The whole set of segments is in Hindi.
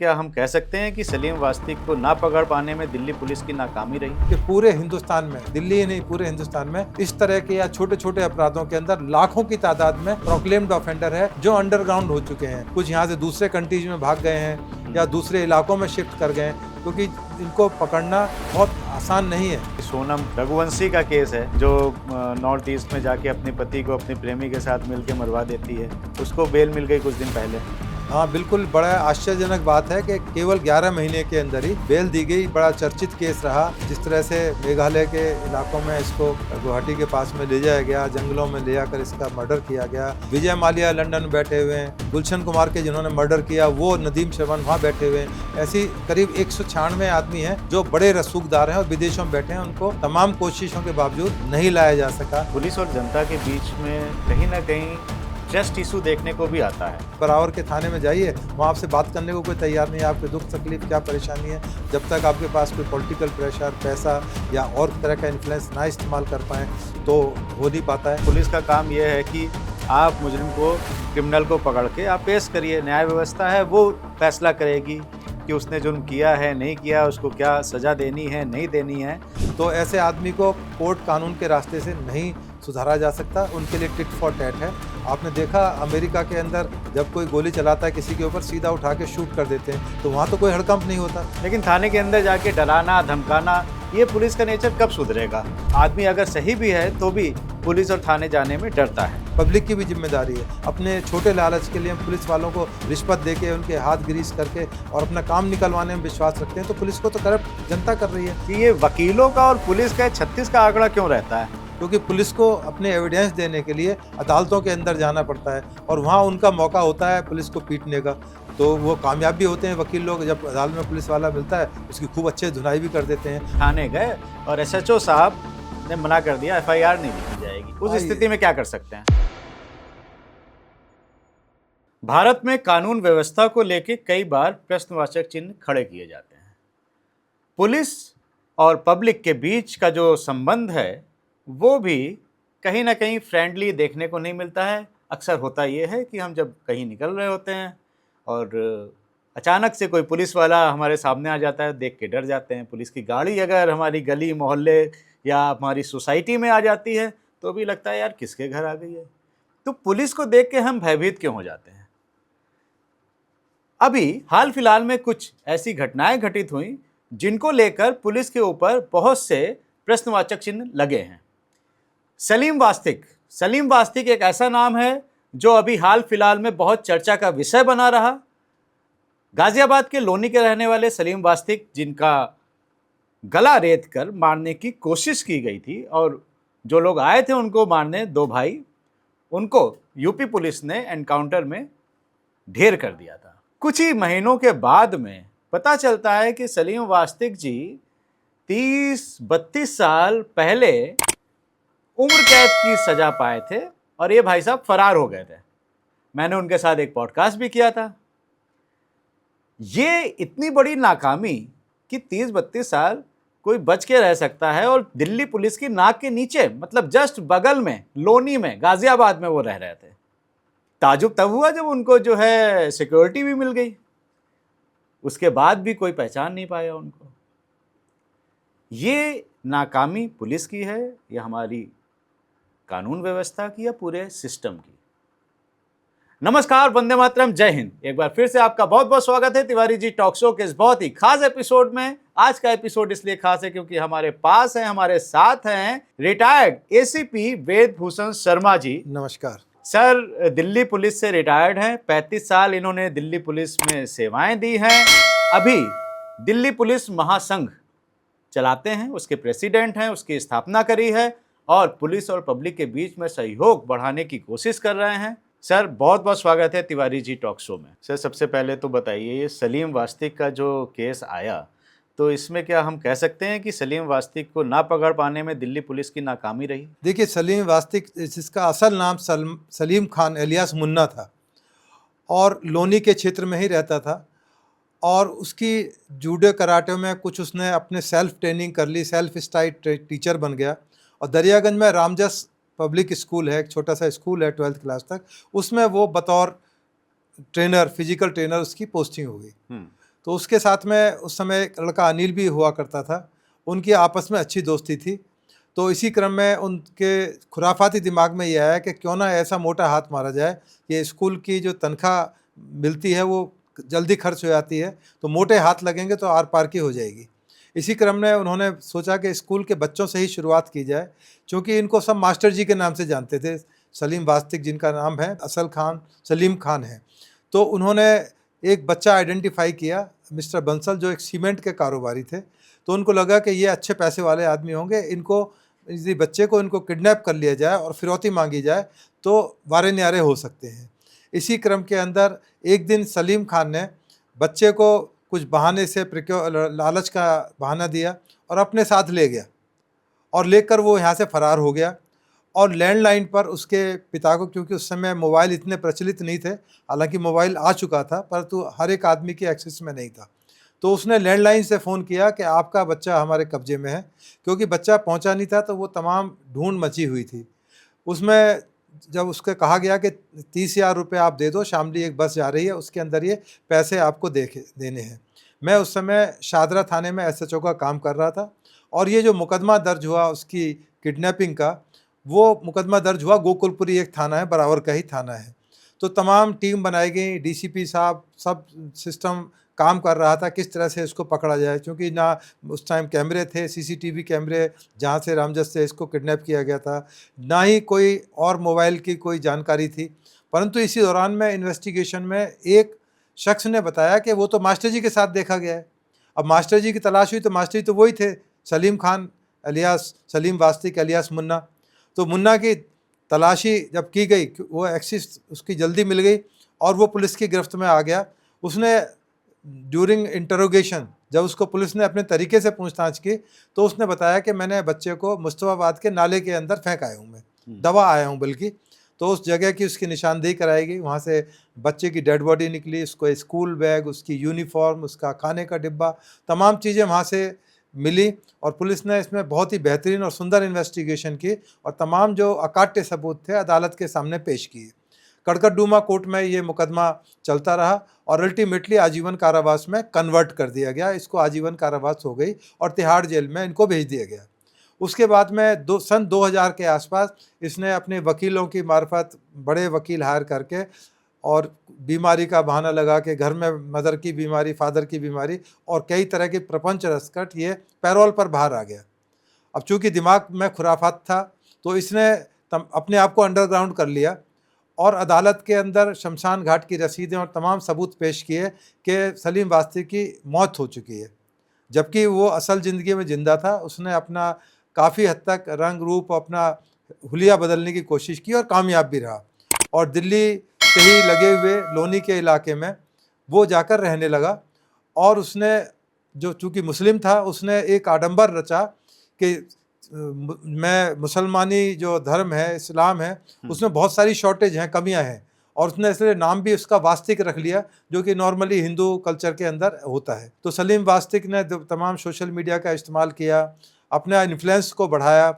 क्या हम कह सकते हैं कि सलीम वास्तिक को ना पकड़ पाने में दिल्ली पुलिस की नाकामी रही? कि पूरे हिंदुस्तान में, दिल्ली ही नहीं पूरे हिंदुस्तान में इस तरह के या छोटे छोटे अपराधों के अंदर लाखों की तादाद में प्रोक्लेम्ड ऑफेंडर है जो अंडरग्राउंड हो चुके हैं। कुछ यहाँ से दूसरे कंट्रीज में भाग गए हैं या दूसरे इलाकों में शिफ्ट कर गए हैं, क्योंकि इनको पकड़ना बहुत आसान नहीं है। सोनम रघुवंशी का केस है जो नॉर्थ ईस्ट में जाके अपने पति को अपनी प्रेमी के साथ मिलकर मरवा देती है, उसको बेल मिल गई कुछ दिन पहले। हाँ, बिल्कुल बड़ा आश्चर्यजनक बात है कि केवल 11 महीने के अंदर ही बेल दी गई। बड़ा चर्चित केस रहा, जिस तरह से मेघालय के इलाकों में इसको गुवाहाटी के पास में ले जाया गया, जंगलों में ले जाकर इसका मर्डर किया गया। विजय माल्या लंदन में बैठे हुए हैं, गुलशन कुमार के जिन्होंने मर्डर किया वो नदीम श्रवण वहाँ बैठे हुए हैं। ऐसी करीब 196 आदमी हैं जो बड़े रसूखदार हैं और विदेशों में बैठे हैं, उनको तमाम कोशिशों के बावजूद नहीं लाया जा सका। पुलिस और जनता के बीच में कहीं ना कहीं ट्रस्ट इशू देखने को भी आता है। बराबर के थाने में जाइए, वहाँ आपसे बात करने को कोई तैयार नहीं है। आपके दुख तकलीफ क्या परेशानी है, जब तक आपके पास कोई पॉलिटिकल प्रेशर, पैसा या और तरह का इन्फ्लुएंस ना इस्तेमाल कर पाएँ तो हो नहीं पाता है। पुलिस का काम यह है कि आप मुजरिम को, क्रिमिनल को पकड़ के आप पेश करिए। न्याय व्यवस्था है वो फैसला करेगी कि उसने जुर्म किया है नहीं किया, उसको क्या सज़ा देनी है नहीं देनी है। तो ऐसे आदमी को कोर्ट कानून के रास्ते से नहीं सुधारा जा सकता, उनके लिए टिट फॉर टैट है। आपने देखा अमेरिका के अंदर जब कोई गोली चलाता है किसी के ऊपर, सीधा उठा के शूट कर देते हैं, तो वहाँ तो कोई हड़कंप नहीं होता। लेकिन थाने के अंदर जाके डराना धमकाना, ये पुलिस का नेचर कब सुधरेगा? आदमी अगर सही भी है तो भी पुलिस और थाने जाने में डरता है। पब्लिक की भी जिम्मेदारी है। अपने छोटे लालच के लिए हम पुलिस वालों को रिश्वत देके, उनके हाथ ग्रीस करके और अपना काम निकलवाने में विश्वास रखते हैं, तो पुलिस को तो करप्ट जनता कर रही है। कि ये वकीलों का और पुलिस का 36 का आंकड़ा क्यों रहता है? क्योंकि पुलिस को अपने एविडेंस देने के लिए अदालतों के अंदर जाना पड़ता है और वहाँ उनका मौका होता है पुलिस को पीटने का, तो वो कामयाब भी होते हैं वकील लोग। जब अदालत में पुलिस वाला मिलता है उसकी खूब अच्छे धुनाई भी कर देते हैं। थाने गए और SHO साहब ने मना कर दिया, FIR नहीं लिखी जाएगी। उस स्थिति में क्या कर सकते हैं? भारत में कानून व्यवस्था को लेकर कई बार प्रश्नवाचक चिन्ह खड़े किए जाते हैं। पुलिस और पब्लिक के बीच का जो संबंध है वो भी कहीं ना कहीं फ्रेंडली देखने को नहीं मिलता है। अक्सर होता ये है कि हम जब कहीं निकल रहे होते हैं और अचानक से कोई पुलिस वाला हमारे सामने आ जाता है, देख के डर जाते हैं। पुलिस की गाड़ी अगर हमारी गली मोहल्ले या हमारी सोसाइटी में आ जाती है तो भी लगता है यार किसके घर आ गई है। तो पुलिस को देख के हम भयभीत क्यों हो जाते हैं? अभी हाल फिलहाल में कुछ ऐसी घटनाएं घटित हुई जिनको लेकर पुलिस के ऊपर बहुत से प्रश्नवाचक चिन्ह लगे हैं। सलीम वास्तिक एक ऐसा नाम है जो अभी हाल फिलहाल में बहुत चर्चा का विषय बना रहा। गाजियाबाद के लोनी के रहने वाले सलीम वास्तिक, जिनका गला रेत कर मारने की कोशिश की गई थी और जो लोग आए थे उनको मारने, 2 भाई, उनको यूपी पुलिस ने एनकाउंटर में ढेर कर दिया था। कुछ ही महीनों के बाद में पता चलता है कि सलीम वास्तिक जी 30-32 साल पहले उम्र कैद की सजा पाए थे और ये भाई साहब फरार हो गए थे। मैंने उनके साथ एक पॉडकास्ट भी किया था। ये इतनी बड़ी नाकामी कि 30-32 साल कोई बच के रह सकता है और दिल्ली पुलिस की नाक के नीचे, मतलब जस्ट बगल में, लोनी में, गाजियाबाद में वो रह रहे थे। ताजुब तब हुआ जब उनको जो है सिक्योरिटी भी मिल गई, उसके बाद भी कोई पहचान नहीं पाया उनको। ये नाकामी पुलिस की है या हमारी कानून व्यवस्था की या पूरे सिस्टम की? नमस्कार, वंदे मातरम, जय हिंद। एक बार फिर से आपका बहुत बहुत स्वागत है तिवारी जी टॉक शो के इस बहुत ही खास एपिसोड में। आज का एपिसोड इसलिए खास है क्योंकि हमारे पास है, हमारे साथ हैं रिटायर्ड ACP वेद भूषण शर्मा जी। नमस्कार सर, दिल्ली पुलिस से रिटायर्ड हैं। 35 साल इन्होंने दिल्ली पुलिस में सेवाएं दी हैं। अभी दिल्ली पुलिस महासंघ चलाते हैं, उसके प्रेसिडेंट हैं, उसकी स्थापना करी है और पुलिस और पब्लिक के बीच में सहयोग बढ़ाने की कोशिश कर रहे हैं। सर, बहुत बहुत स्वागत है तिवारी जी टॉक शो में। सर, सबसे पहले तो बताइए, ये सलीम वास्तिक का जो केस आया, तो इसमें क्या हम कह सकते हैं कि सलीम वास्तिक को ना पकड़ पाने में दिल्ली पुलिस की नाकामी रही? देखिए, सलीम वास्तिक, जिसका असल नाम सलीम खान एलियास मुन्ना था और लोनी के क्षेत्र में ही रहता था और उसकी जूडो कराटे में कुछ उसने अपने सेल्फ ट्रेनिंग कर ली, सेल्फ स्टाइल टीचर बन गया। और दरियागंज में रामजस पब्लिक स्कूल है, एक छोटा सा स्कूल है 12th क्लास तक, उसमें वो बतौर ट्रेनर, फिजिकल ट्रेनर उसकी पोस्टिंग हो गई। तो उसके साथ में उस समय एक लड़का अनिल भी हुआ करता था, उनकी आपस में अच्छी दोस्ती थी। तो इसी क्रम में उनके खुराफाती दिमाग में ये आया कि क्यों ना ऐसा मोटा हाथ मारा जाए कि स्कूल की जो तनख्वाह मिलती है वो जल्दी खर्च हो जाती है, तो मोटे हाथ लगेंगे तो आर पार की हो जाएगी। इसी क्रम में उन्होंने सोचा कि स्कूल के बच्चों से ही शुरुआत की जाए, क्योंकि इनको सब मास्टर जी के नाम से जानते थे। सलीम वास्तिक जिनका नाम है असल खान सलीम खान है। तो उन्होंने एक बच्चा आइडेंटिफाई किया, मिस्टर बंसल, जो एक सीमेंट के कारोबारी थे। तो उनको लगा कि ये अच्छे पैसे वाले आदमी होंगे, इनको इसी बच्चे को इनको किडनैप कर लिया जाए और फिरौती मांगी जाए तो वारे न्यारे हो सकते हैं। इसी क्रम के अंदर एक दिन सलीम खान ने बच्चे को कुछ बहाने से लालच का बहाना दिया और अपने साथ ले गया, और लेकर वो यहाँ से फ़रार हो गया। और लैंडलाइन पर उसके पिता को, क्योंकि उस समय मोबाइल इतने प्रचलित नहीं थे, हालांकि मोबाइल आ चुका था परंतु हर एक आदमी के एक्सेस में नहीं था, तो उसने लैंडलाइन से फ़ोन किया कि आपका बच्चा हमारे कब्जे में है। क्योंकि बच्चा पहुंचा नहीं था तो वो तमाम ढूंढ मची हुई थी। उसमें जब उसके कहा गया कि 30,000 रुपये आप दे दो, शामली एक बस जा रही है, उसके अंदर ये पैसे आपको देने हैं। मैं उस समय शादरा थाने में एसएचओ का काम कर रहा था, और ये जो मुकदमा दर्ज हुआ उसकी किडनैपिंग का, वो मुकदमा दर्ज हुआ गोकुलपुरी एक थाना है, बराबर का ही थाना है। तो तमाम टीम बनाई गई, डीसीपी साहब, सब सिस्टम काम कर रहा था किस तरह से इसको पकड़ा जाए, क्योंकि ना उस टाइम कैमरे थे, सीसीटीवी कैमरे जहाँ से रामजस से इसको किडनैप किया गया था, ना ही कोई और मोबाइल की कोई जानकारी थी। परंतु इसी दौरान में इन्वेस्टिगेशन में एक शख्स ने बताया कि वो तो मास्टर जी के साथ देखा गया है। अब मास्टर जी की तलाश हुई तो मास्टर जी तो वही थे, सलीम खान अलियास सलीम वास्तिक अलियास मुन्ना। तो मुन्ना की तलाशी जब की गई, वो एक्सिस उसकी जल्दी मिल गई और वो पुलिस की गिरफ्त में आ गया। उसने ड्यूरिंग इंटरोगेशन जब उसको पुलिस ने अपने तरीके से पूछताछ की तो उसने बताया कि मैंने बच्चे को मुस्तफाबाद के नाले के अंदर फेंक आया हूँ, मैं दवा आया हूँ बल्कि। तो उस जगह की उसकी निशानदेही कराई गई, वहाँ से बच्चे की डेड बॉडी निकली, उसको स्कूल बैग, उसकी यूनिफॉर्म, उसका खाने का डिब्बा, तमाम चीज़ें वहाँ से मिली। और पुलिस ने इसमें बहुत ही बेहतरीन और सुंदर इन्वेस्टिगेशन की और तमाम जो अकाट्य सबूत थे अदालत के सामने पेश किए। कड़कड़डूमा कोर्ट में ये मुकदमा चलता रहा और अल्टीमेटली आजीवन कारावास में कन्वर्ट कर दिया गया। इसको आजीवन कारावास हो गई और तिहाड़ जेल में इनको भेज दिया गया। उसके बाद में सन 2000 के आसपास इसने अपने वकीलों की मार्फत बड़े वकील हायर करके और बीमारी का बहाना लगा के, घर में मदर की बीमारी, फादर की बीमारी और कई तरह के प्रपंच रचकर ये पैरोल पर बाहर आ गया। अब चूँकि दिमाग में खुराफात था तो इसने अपने आप को अंडरग्राउंड कर लिया और अदालत के अंदर शमशान घाट की रसीदें और तमाम सबूत पेश किए कि सलीम वास्तिक की मौत हो चुकी है, जबकि वो असल ज़िंदगी में ज़िंदा था। उसने अपना काफ़ी हद तक रंग रूप, अपना हुलिया बदलने की कोशिश की और कामयाब भी रहा। और दिल्ली से ही लगे हुए लोनी के इलाके में वो जाकर रहने लगा। और उसने, जो चूँकि मुस्लिम था, उसने एक आडंबर रचा कि मैं मुसलमानी जो धर्म है, इस्लाम है, उसमें बहुत सारी शॉर्टेज हैं, कमियां हैं, और उसने इसलिए नाम भी उसका वास्तिक रख लिया, जो कि नॉर्मली हिंदू कल्चर के अंदर होता है। तो सलीम वास्तिक ने तमाम सोशल मीडिया का इस्तेमाल किया, अपने इन्फ्लुएंस को बढ़ाया।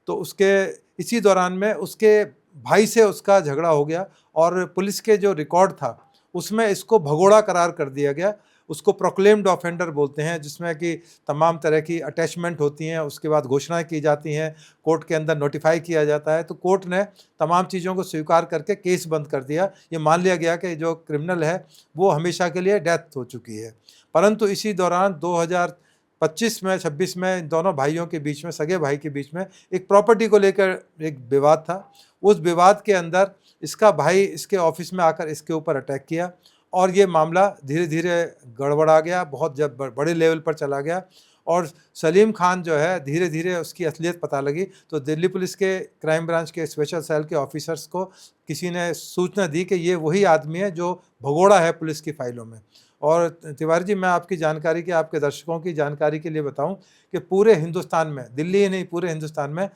तो उसके इसी दौरान में उसके भाई से उसका झगड़ा हो गया और पुलिस के जो रिकॉर्ड था उसमें इसको भगोड़ा करार कर दिया गया। उसको प्रोक्लेम्ड ऑफेंडर बोलते हैं, जिसमें कि तमाम तरह की अटैचमेंट होती हैं, उसके बाद घोषणाएं की जाती हैं, कोर्ट के अंदर नोटिफाई किया जाता है। तो कोर्ट ने तमाम चीज़ों को स्वीकार करके केस बंद कर दिया। ये मान लिया गया कि जो क्रिमिनल है वो हमेशा के लिए डेथ हो चुकी है। परंतु इसी दौरान 2025 में 26 में इन दोनों भाइयों के बीच में, सगे भाई के बीच में एक प्रॉपर्टी को लेकर एक विवाद था। उस विवाद के अंदर इसका भाई इसके ऑफिस में आकर इसके ऊपर अटैक किया और ये मामला धीरे धीरे गड़बड़ा गया, बहुत जब बड़े लेवल पर चला गया। और सलीम खान जो है, धीरे धीरे उसकी असलियत पता लगी तो दिल्ली पुलिस के क्राइम ब्रांच के स्पेशल सेल के ऑफिसर्स को किसी ने सूचना दी कि ये वही आदमी है जो भगोड़ा है पुलिस की फाइलों में। और तिवारी जी, मैं आपकी जानकारी के, आपके दर्शकों की जानकारी के लिए बताऊं कि पूरे हिंदुस्तान में, दिल्ली ही नहीं पूरे हिंदुस्तान में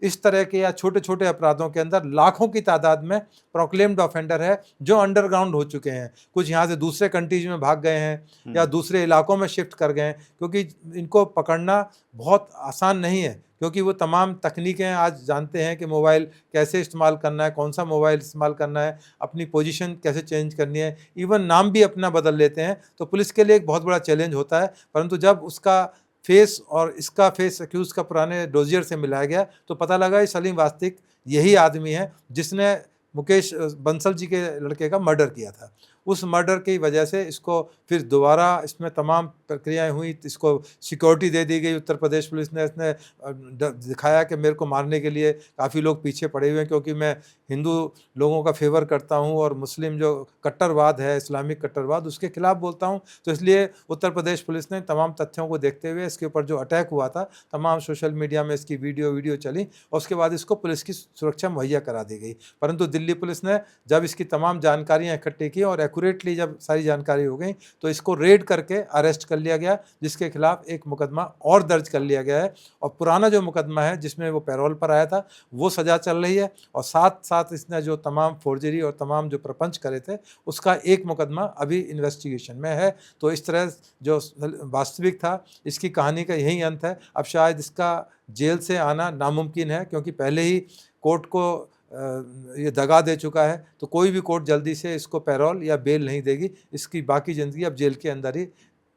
इस तरह के या छोटे छोटे अपराधों के अंदर लाखों की तादाद में प्रोक्लेम्ड ऑफेंडर है जो अंडरग्राउंड हो चुके हैं। कुछ यहाँ से दूसरे कंट्रीज में भाग गए हैं या दूसरे इलाकों में शिफ्ट कर गए हैं, क्योंकि इनको पकड़ना बहुत आसान नहीं है, क्योंकि वो तमाम तकनीकें आज जानते हैं कि मोबाइल कैसे इस्तेमाल करना है, कौन सा मोबाइल इस्तेमाल करना है, अपनी पोजीशन कैसे चेंज करनी है, इवन नाम भी अपना बदल लेते हैं। तो पुलिस के लिए एक बहुत बड़ा चैलेंज होता है। परंतु जब उसका फेस और इसका फेस एक्यूज का पुराने डोजियर से मिलाया गया तो पता लगा ये सलीम वास्तिक यही आदमी है जिसने मुकेश बंसल जी के लड़के का मर्डर किया था। उस मर्डर की वजह से इसको फिर दोबारा इसमें तमाम प्रक्रियाएं हुई, इसको सिक्योरिटी दे दी गई। उत्तर प्रदेश पुलिस ने इसने दिखाया कि मेरे को मारने के लिए काफ़ी लोग पीछे पड़े हुए हैं, क्योंकि मैं हिंदू लोगों का फेवर करता हूं और मुस्लिम जो कट्टरवाद है, इस्लामिक कट्टरवाद, उसके खिलाफ बोलता हूं। तो इसलिए उत्तर प्रदेश पुलिस ने तमाम तथ्यों को देखते हुए इसके ऊपर जो अटैक हुआ था, तमाम सोशल मीडिया में इसकी वीडियो चली और उसके बाद इसको पुलिस की सुरक्षा मुहैया करा दी गई। परंतु दिल्ली पुलिस ने जब इसकी तमाम जानकारियाँ इकट्ठी की और एक्यूरेटली जब सारी जानकारी हो गई तो इसको रेड करके अरेस्ट कर लिया गया, जिसके खिलाफ एक मुकदमा और दर्ज कर लिया गया है। और पुराना जो मुकदमा है जिसमें वो पैरोल पर आया था वो सज़ा चल रही है, और साथ साथ इसने जो तमाम फोर्जरी और तमाम जो प्रपंच करे थे उसका एक मुकदमा अभी इन्वेस्टिगेशन में है। तो इस तरह जो वास्तविक था इसकी कहानी का यही अंत है। अब शायद इसका जेल से आना नामुमकिन है, क्योंकि पहले ही कोर्ट को ये दगा दे चुका है। तो कोई भी कोर्ट जल्दी से इसको पैरोल या बेल नहीं देगी। इसकी बाकी ज़िंदगी अब जेल के अंदर ही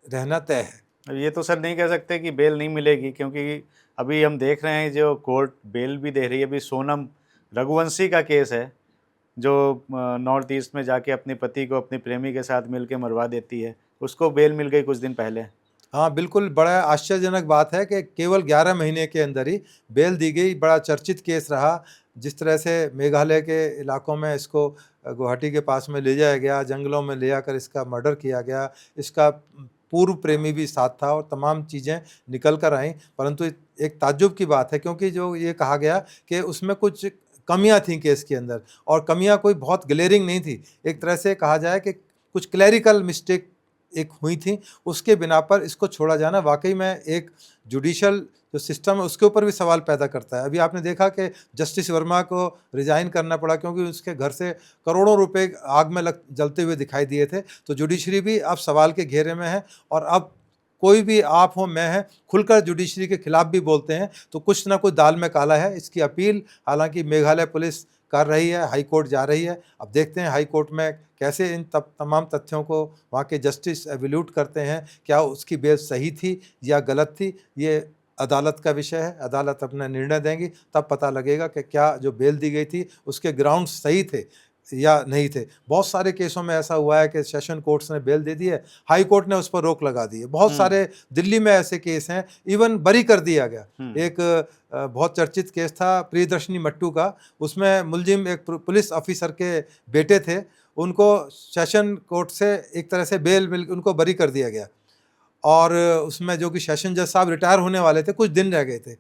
रहना तय है। ये तो सर नहीं कह सकते कि बेल नहीं मिलेगी, क्योंकि अभी हम देख रहे हैं जो कोर्ट बेल भी दे रही है। अभी सोनम रघुवंशी का केस है जो नॉर्थ ईस्ट में जाके अपने पति को अपनी प्रेमी के साथ मिलके मरवा देती है, उसको बेल मिल गई कुछ दिन पहले। हाँ बिल्कुल, बड़ा आश्चर्यजनक बात है कि केवल 11 महीने के अंदर ही बेल दी गई। बड़ा चर्चित केस रहा। जिस तरह से मेघालय के इलाकों में इसको गुवाहाटी के पास में ले जाया गया, जंगलों में ले जाकर इसका मर्डर किया गया, इसका पूर्व प्रेमी भी साथ था और तमाम चीज़ें निकल कर आईं। परंतु एक ताज्जुब की बात है, क्योंकि जो ये कहा गया कि उसमें कुछ कमियां थीं केस के अंदर, और कमियां कोई बहुत ग्लेयरिंग नहीं थी। एक तरह से कहा जाए कि कुछ क्लैरिकल मिस्टेक एक हुई थी, उसके बिना पर इसको छोड़ा जाना वाकई में एक जुडिशल जो सिस्टम है उसके ऊपर भी सवाल पैदा करता है। अभी आपने देखा कि जस्टिस वर्मा को रिज़ाइन करना पड़ा, क्योंकि उसके घर से करोड़ों रुपए आग में जलते हुए दिखाई दिए थे। तो जुडिशरी भी अब सवाल के घेरे में है, और अब कोई भी आप हो मैं है खुलकर जुडिशरी के खिलाफ भी बोलते हैं। तो कुछ ना कुछ दाल में काला है। इसकी अपील हालांकि मेघालय पुलिस कर रही है, हाई कोर्ट जा रही है। अब देखते हैं हाई कोर्ट में कैसे इन तमाम तथ्यों को वहाँ के जस्टिस एवेल्यूट करते हैं। क्या उसकी बेल सही थी या गलत थी, ये अदालत का विषय है। अदालत अपना निर्णय देंगी, तब पता लगेगा कि क्या जो बेल दी गई थी उसके ग्राउंड सही थे या नहीं थे। बहुत सारे केसों में ऐसा हुआ है कि सेशन कोर्ट्स ने बेल दे दी है, हाई कोर्ट ने उस पर रोक लगा दी है। बहुत सारे दिल्ली में ऐसे केस हैं, इवन बरी कर दिया गया। एक बहुत चर्चित केस था प्रियदर्शनी मट्टू का। उसमें मुलजिम एक पुलिस ऑफिसर के बेटे थे, उनको सेशन कोर्ट से एक तरह से बेल मिल उनको बरी कर दिया गया। और उसमें जो कि सेशन जज साहब रिटायर होने वाले थे, कुछ दिन रह गए थे,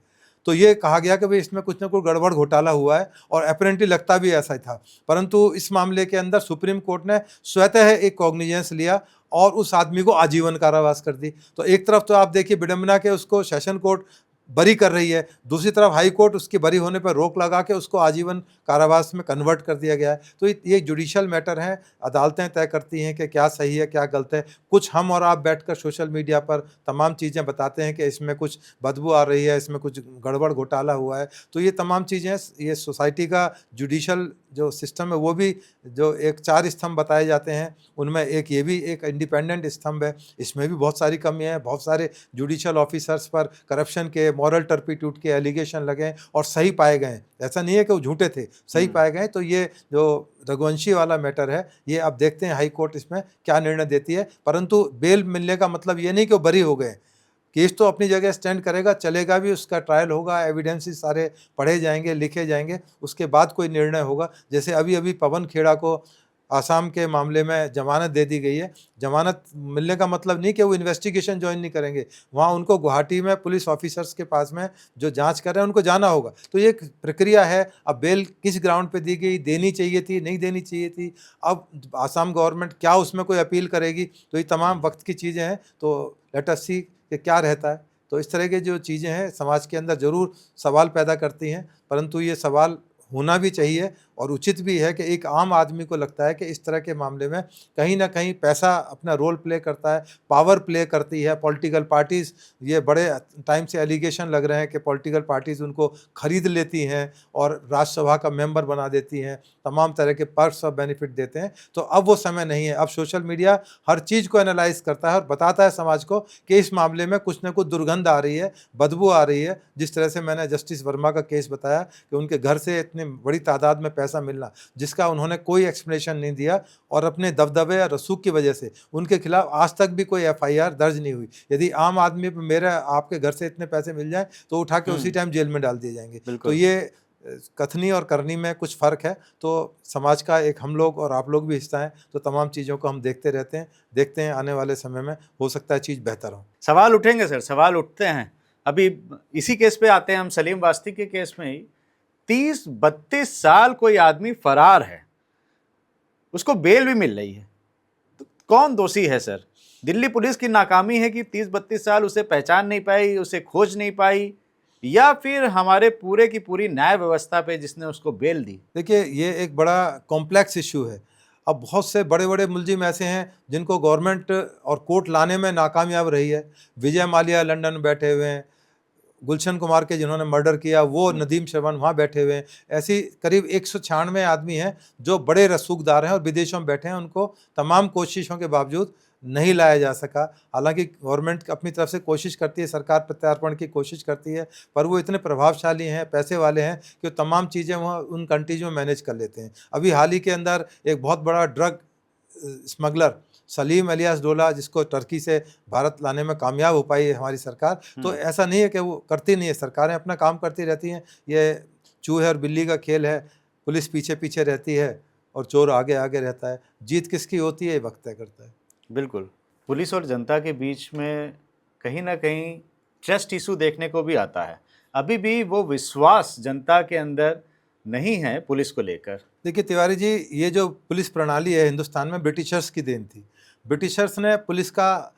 तो ये कहा गया कि भाई इसमें कुछ ना कुछ गड़बड़ घोटाला हुआ है, और अपेरेंटली लगता भी ऐसा ही था। परंतु इस मामले के अंदर सुप्रीम कोर्ट ने स्वतः एक कॉग्निजेंस लिया और उस आदमी को आजीवन कारावास कर दी। तो एक तरफ तो आप देखिए विडंबना के उसको सेशन कोर्ट बरी कर रही है, दूसरी तरफ हाई कोर्ट उसके बरी होने पर रोक लगा के उसको आजीवन कारावास में कन्वर्ट कर दिया गया है। तो ये जुडिशल मैटर है, अदालतें तय करती हैं कि क्या सही है क्या गलत है। कुछ हम और आप बैठकर सोशल मीडिया पर तमाम चीज़ें बताते हैं कि इसमें कुछ बदबू आ रही है, इसमें कुछ गड़बड़ घोटाला हुआ है। तो ये तमाम चीज़ें, ये सोसाइटी का जुडिशल जो सिस्टम है वो भी जो एक 4 स्तंभ बताए जाते हैं उनमें एक ये भी एक इंडिपेंडेंट स्तंभ है। इसमें भी बहुत सारी कमियां हैं। बहुत सारे जुडिशल ऑफिसर्स पर करप्शन के, मॉरल टर्पिट्यूड के एलिगेशन लगे और सही पाए गए। ऐसा नहीं है कि वो झूठे थे, सही पाए गए। तो ये जो रघुवंशी वाला मैटर है, ये अब देखते हैं हाई कोर्ट इसमें क्या निर्णय देती है। परंतु बेल मिलने का मतलब ये नहीं कि वो बरी हो गए। केस तो अपनी जगह स्टैंड करेगा, चलेगा भी, उसका ट्रायल होगा, एविडेंसेस सारे पढ़े जाएंगे, लिखे जाएंगे, उसके बाद कोई निर्णय होगा। जैसे अभी अभी पवन खेड़ा को आसाम के मामले में जमानत दे दी गई है। जमानत मिलने का मतलब नहीं कि वो इन्वेस्टिगेशन ज्वाइन नहीं करेंगे, वहाँ उनको गुवाहाटी में पुलिस ऑफिसर्स के पास में जो जांच कर रहे हैं उनको जाना होगा। तो ये एक प्रक्रिया है। अब बेल किस ग्राउंड पे दी गई, देनी चाहिए थी, नहीं देनी चाहिए थी, अब आसाम गवर्नमेंट क्या उसमें कोई अपील करेगी, तो ये तमाम वक्त की चीज़ें हैं। तो लेट अस सी कि क्या रहता है। तो इस तरह की जो चीज़ें हैं समाज के अंदर ज़रूर सवाल पैदा करती हैं, परंतु ये सवाल होना भी चाहिए और उचित भी है कि एक आम आदमी को लगता है कि इस तरह के मामले में कहीं न कहीं पैसा अपना रोल प्ले करता है, पावर प्ले करती है। पॉलिटिकल पार्टीज़, ये बड़े टाइम से एलिगेशन लग रहे हैं कि पॉलिटिकल पार्टीज़ उनको खरीद लेती हैं और राज्यसभा का मेंबर बना देती हैं, तमाम तरह के पर्क्स और बेनिफिट देते हैं। तो अब वो समय नहीं है, अब सोशल मीडिया हर चीज़ को एनालाइज़ करता है और बताता है समाज को कि इस मामले में कुछ न कुछ दुर्गंध आ रही है, बदबू आ रही है। जिस तरह से मैंने जस्टिस वर्मा का केस बताया कि उनके घर से इतनी बड़ी तादाद में पैसा मिलना, जिसका उन्होंने कोई एक्सप्लेनेशन नहीं दिया और अपने दबदबे या रसूख की वजह से उनके खिलाफ आज तक भी कोई एफआईआर दर्ज नहीं हुई। यदि आम आदमी पे मेरे आपके घर से इतने पैसे मिल जाएं तो उठा के उसी टाइम जेल में डाल दिए जाएंगे। तो ये कथनी और करनी में कुछ फ़र्क है। तो समाज का एक हम लोग और आप लोग भी हिस्सा हैं, तो तमाम चीज़ों को हम देखते रहते हैं, देखते हैं आने वाले समय में हो सकता है चीज़ बेहतर हो। सवाल उठेंगे सर, सवाल उठते हैं। अभी इसी केस पे आते हैं हम, सलीम वास्तिक के केस में ही 30-32 साल कोई आदमी फरार है, उसको बेल भी मिल रही है, तो कौन दोषी है सर? दिल्ली पुलिस की नाकामी है कि 30-32 साल उसे पहचान नहीं पाई, उसे खोज नहीं पाई, या फिर हमारे पूरे की पूरी न्याय व्यवस्था पे जिसने उसको बेल दी? देखिए, ये एक बड़ा कॉम्प्लेक्स इशू है। अब बहुत से बड़े बड़े मुलजिम ऐसे हैं जिनको गवर्नमेंट और कोर्ट लाने में नाकामयाब रही है। विजय माल्या लंदन में बैठे हुए हैं, गुलशन कुमार के जिन्होंने मर्डर किया वो नदीम श्रवण वहाँ बैठे हुए हैं। ऐसी करीब 196 आदमी हैं जो बड़े रसूखदार हैं और विदेशों में बैठे हैं, उनको तमाम कोशिशों के बावजूद नहीं लाया जा सका। हालांकि गवर्नमेंट अपनी तरफ से कोशिश करती है, सरकार प्रत्यार्पण की कोशिश करती है, पर वो इतने प्रभावशाली हैं, पैसे वाले हैं कि वो तमाम चीज़ें वहाँ उन कंट्रीज में मैनेज कर लेते हैं। अभी हाल ही के अंदर एक बहुत बड़ा ड्रग स्मगलर सलीम एलियास डोला, जिसको टर्की से भारत लाने में कामयाब हो पाई है हमारी सरकार। तो ऐसा नहीं है कि वो करती नहीं है, सरकारें अपना काम करती रहती हैं। ये चूहे और बिल्ली का खेल है, पुलिस पीछे पीछे रहती है और चोर आगे आगे रहता है। जीत किसकी होती है ये वक्त तय करता है। बिल्कुल, पुलिस और जनता के बीच में कहीं ना कहीं ट्रस्ट इशू देखने को भी आता है। अभी भी वो विश्वास जनता के अंदर नहीं है पुलिस को लेकर। देखिए तिवारी जी, ये जो पुलिस प्रणाली है हिंदुस्तान में ब्रिटिशर्स की देन थी। ब्रिटिशर्स ने पुलिस का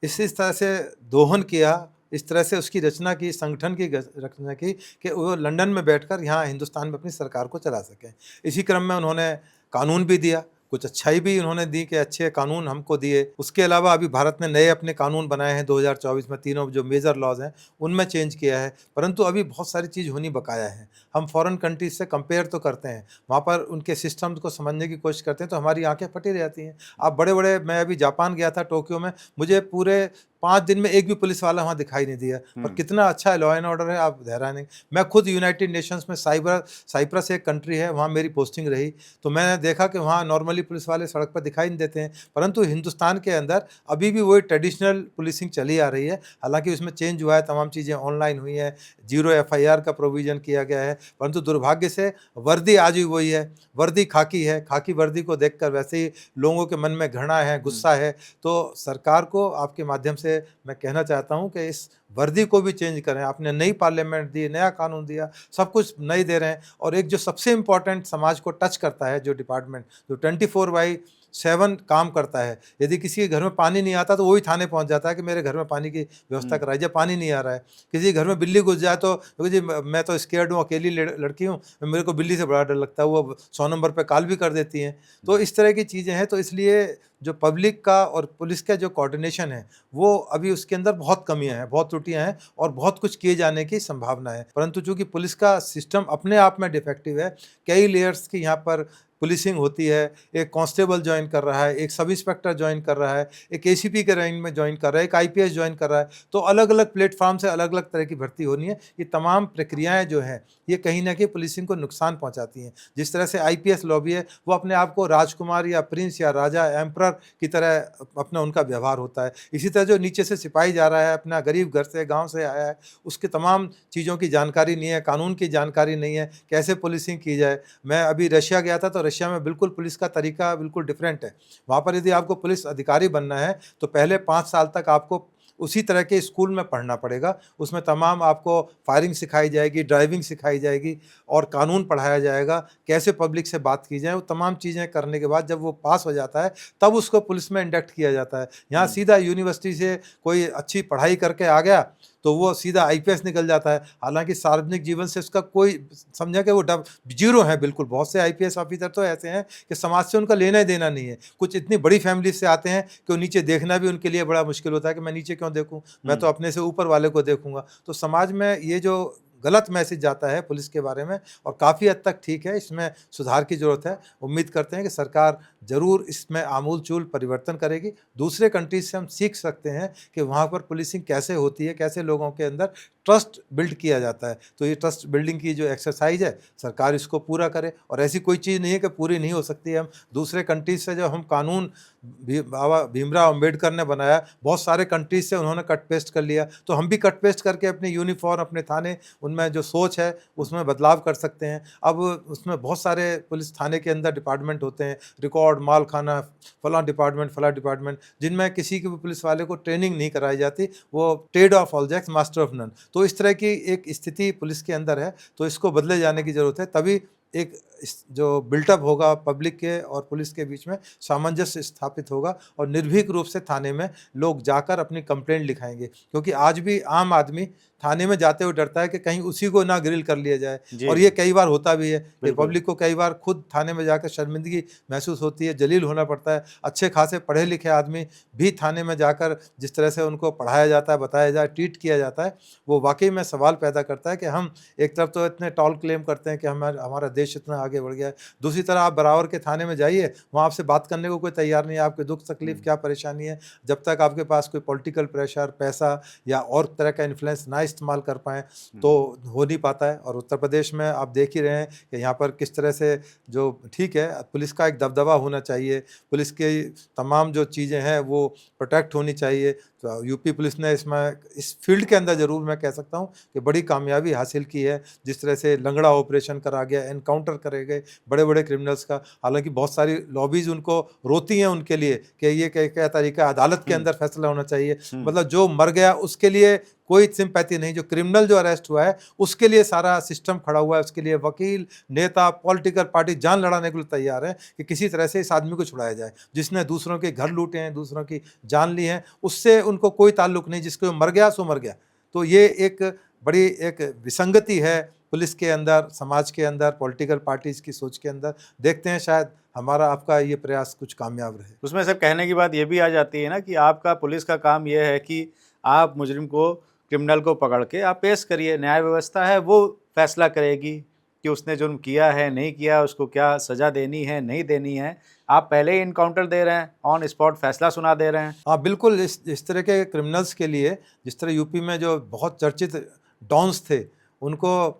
इस तरह से दोहन किया, इस तरह से उसकी रचना की, संगठन की रचना की कि वो लंदन में बैठकर यहाँ हिंदुस्तान में अपनी सरकार को चला सकें। इसी क्रम में उन्होंने कानून भी दिया, कुछ अच्छाई भी उन्होंने दी कि अच्छे कानून हमको दिए। उसके अलावा अभी भारत ने नए अपने कानून बनाए हैं 2024 में, तीनों जो मेजर लॉज हैं उनमें चेंज किया है, परंतु अभी बहुत सारी चीज़ होनी बकाया है। हम फॉरेन कंट्रीज से कंपेयर तो करते हैं, वहाँ पर उनके सिस्टम्स को समझने की कोशिश करते हैं तो हमारी आंखें फटी रहती हैं। आप बड़े बड़े, मैं अभी जापान गया था, टोक्यो में, मुझे पूरे 5 दिन में एक भी पुलिस वाला वहाँ दिखाई नहीं दिया। और कितना अच्छा लॉ एंड ऑर्डर है, आप हैरान नहीं। मैं खुद यूनाइटेड नेशंस में साइप्रस एक कंट्री है, वहाँ मेरी पोस्टिंग रही, तो मैंने देखा कि वहाँ नॉर्मली पुलिस वाले सड़क पर दिखाई नहीं देते हैं। परंतु हिंदुस्तान के अंदर अभी भी वही ट्रेडिशनल पुलिसिंग चली आ रही है। हालांकि उसमें चेंज हुआ है, तमाम चीज़ें ऑनलाइन हुई हैं, 0 एफआईआर का प्रोविज़न किया गया है, परंतु दुर्भाग्य से वर्दी आज भी वही है, वर्दी खाकी है। खाकी वर्दी को देखकर वैसे ही लोगों के मन में घृणा है, गुस्सा है। तो सरकार को आपके माध्यम से मैं कहना चाहता हूं कि इस वर्दी को भी चेंज करें। आपने नई पार्लियामेंट दी, नया कानून दिया, सब कुछ नई दे रहे हैं। और एक जो सबसे इम्पॉर्टेंट समाज को टच करता है जो डिपार्टमेंट, जो 24/7 काम करता है, यदि किसी के घर में पानी नहीं आता तो वही थाने पहुंच जाता है कि मेरे घर में पानी की व्यवस्था कराई जाए, पानी नहीं आ रहा है। किसी घर में बिल्ली घुस जाए तो जी मैं तो स्केर्ड हूँ, अकेली लड़की हूँ, मेरे को बिल्ली से बड़ा डर लगता है, वो 100 नंबर पर कॉल भी कर देती हैं। तो इस तरह की चीज़ें हैं। तो इसलिए जो पब्लिक का और पुलिस का जो कोऑर्डिनेशन है वो अभी उसके अंदर बहुत कमियां हैं, बहुत त्रुटियां हैं और बहुत कुछ किए जाने की संभावना है। परंतु चूंकि पुलिस का सिस्टम अपने आप में डिफेक्टिव है, कई लेयर्स की यहाँ पर पुलिसिंग होती है, एक कांस्टेबल ज्वाइन कर रहा है, एक सब इंस्पेक्टर ज्वाइन कर रहा है, एक एसीपी के रैंक में ज्वाइन कर रहा है, एक आईपीएस ज्वाइन कर रहा है, तो अलग अलग प्लेटफॉर्म से अलग अलग तरह की भर्ती होनी है। ये तमाम प्रक्रियाएं जो हैं ये कहीं ना कहीं पुलिसिंग को नुकसान पहुंचाती हैं। जिस तरह से आईपीएस लॉबी है वो अपने आप को राजकुमार या प्रिंस या राजा एम्परर की तरह अपना उनका व्यवहार होता है। इसी तरह जो नीचे से सिपाही जा रहा है, अपना गरीब घर से गाँव से आया है, उसके तमाम चीज़ों की जानकारी नहीं है, कानून की जानकारी नहीं है, कैसे पुलिसिंग की जाए। मैं अभी रशिया गया था तो रशिया में बिल्कुल पुलिस का तरीका बिल्कुल डिफरेंट है। वहाँ पर यदि आपको पुलिस अधिकारी बनना है तो पहले 5 साल तक आपको उसी तरह के स्कूल में पढ़ना पड़ेगा। उसमें तमाम आपको फायरिंग सिखाई जाएगी, ड्राइविंग सिखाई जाएगी और कानून पढ़ाया जाएगा, कैसे पब्लिक से बात की जाए। वो तमाम चीज़ें करने के बाद जब वो पास हो जाता है तब उसको पुलिस में इंडक्ट किया जाता है। यहाँ सीधा यूनिवर्सिटी से कोई अच्छी पढ़ाई करके आ गया तो वो सीधा आईपीएस निकल जाता है, हालांकि सार्वजनिक जीवन से उसका कोई, समझा कि वो जीरो है बिल्कुल। बहुत से आईपीएस ऑफिसर तो ऐसे हैं कि समाज से उनका लेना ही देना नहीं है। कुछ इतनी बड़ी फैमिली से आते हैं कि वो नीचे देखना भी उनके लिए बड़ा मुश्किल होता है कि मैं नीचे क्यों देखूं, मैं तो अपने से ऊपर वाले को देखूंगा। तो समाज में ये जो गलत मैसेज जाता है पुलिस के बारे में, और काफ़ी हद तक ठीक है, इसमें सुधार की ज़रूरत है। उम्मीद करते हैं कि सरकार ज़रूर इसमें आमूल-चूल परिवर्तन करेगी। दूसरे कंट्रीज से हम सीख सकते हैं कि वहाँ पर पुलिसिंग कैसे होती है, कैसे लोगों के अंदर ट्रस्ट बिल्ड किया जाता है। तो ये ट्रस्ट बिल्डिंग की जो एक्सरसाइज है, सरकार इसको पूरा करे। और ऐसी कोई चीज़ नहीं है कि पूरी नहीं हो सकती है। हम दूसरे कंट्रीज से जो हम कानून बाबा भीमराव अम्बेडकर ने बनाया, बहुत सारे कंट्रीज से उन्होंने कट पेस्ट कर लिया, तो हम भी कट पेस्ट करके अपने यूनिफॉर्म, अपने थाने, उनमें जो सोच है उसमें बदलाव कर सकते हैं। अब उसमें बहुत सारे पुलिस थाने के अंदर डिपार्टमेंट होते हैं, रिकॉर्ड, माल खाना, फलां डिपार्टमेंट, जिनमें किसी के भी पुलिस वाले को ट्रेनिंग नहीं कराई जाती, वो trade of all jacks master of none. तो इस तरह की एक स्थिति पुलिस के अंदर है, तो इसको बदले जाने की ज़रूरत है। तभी एक जो बिल्टअप होगा पब्लिक के और पुलिस के बीच में, सामंजस्य स्थापित होगा, और निर्भीक रूप से थाने में लोग जाकर अपनी कंप्लेंट लिखाएंगे। क्योंकि आज भी आम आदमी थाने में जाते हुए डरता है कि कहीं उसी को ना ग्रिल कर लिया जाए, और ये कई बार होता भी है कि पब्लिक को कई बार खुद थाने में जाकर शर्मिंदगी महसूस होती है, जलील होना पड़ता है। अच्छे खासे पढ़े लिखे आदमी भी थाने में जाकर जिस तरह से उनको पढ़ाया जाता है, बताया जाए, ट्रीट किया जाता है, वो वाकई में सवाल पैदा करता है कि हम एक तरफ तो इतने टॉल क्लेम करते हैं कि हमारा देश इतना आगे बढ़ गया है, दूसरी तरह आप बराबर के थाने में जाइए, वहाँ आपसे बात करने को कोई तैयार नहीं है, आपके दुख तकलीफ क्या परेशानी है। जब तक आपके पास कोई पॉलिटिकल प्रेशर, पैसा या और तरह का इन्फ्लुएंस ना इस्तेमाल कर पाएँ तो हो नहीं पाता है। और उत्तर प्रदेश में आप देख ही रहे हैं कि यहाँ पर किस तरह से, जो ठीक है, पुलिस का एक दबदबा होना चाहिए, पुलिस के तमाम जो चीज़ें हैं वो प्रोटेक्ट होनी चाहिए। तो यूपी पुलिस ने इसमें, इस फील्ड के अंदर ज़रूर मैं कह सकता हूँ कि बड़ी कामयाबी हासिल की है। जिस तरह से लंगड़ा ऑपरेशन करा गया, एनकाउंटर करे गए बड़े बड़े क्रिमिनल्स का, हालांकि बहुत सारी लॉबीज उनको रोती हैं उनके लिए कि ये क्या तरीका, अदालत के अंदर फैसला होना चाहिए। मतलब जो मर गया उसके लिए कोई सिंपैथी नहीं, जो क्रिमिनल जो अरेस्ट हुआ है उसके लिए सारा सिस्टम खड़ा हुआ है, उसके लिए वकील, नेता, पॉलिटिकल पार्टी जान लड़ाने के लिए तैयार है कि किसी तरह से इस आदमी को छुड़ाया जाए। जिसने दूसरों के घर लूटे हैं, दूसरों की जान ली है, उससे उनको कोई ताल्लुक नहीं, जिसको मर गया सो मर गया। तो ये एक बड़ी एक विसंगति है पुलिस के अंदर, समाज के अंदर, पॉलिटिकल पार्टीज़ की सोच के अंदर। देखते हैं शायद हमारा आपका ये प्रयास कुछ कामयाब रहे। उसमें सब कहने की बात ये भी आ जाती है ना कि आपका पुलिस का काम ये है कि आप मुजरिम को, क्रिमिनल को पकड़ के आप पेश करिए, न्याय व्यवस्था है वो फैसला करेगी कि उसने जुर्म किया है, नहीं किया, उसको क्या सज़ा देनी है, नहीं देनी है। आप पहले ही इनकाउंटर दे रहे हैं, ऑन स्पॉट फैसला सुना दे रहे हैं। हाँ बिल्कुल, इस तरह के क्रिमिनल्स के लिए, जिस तरह यूपी में जो बहुत चर्चित डॉन्स थे, उनको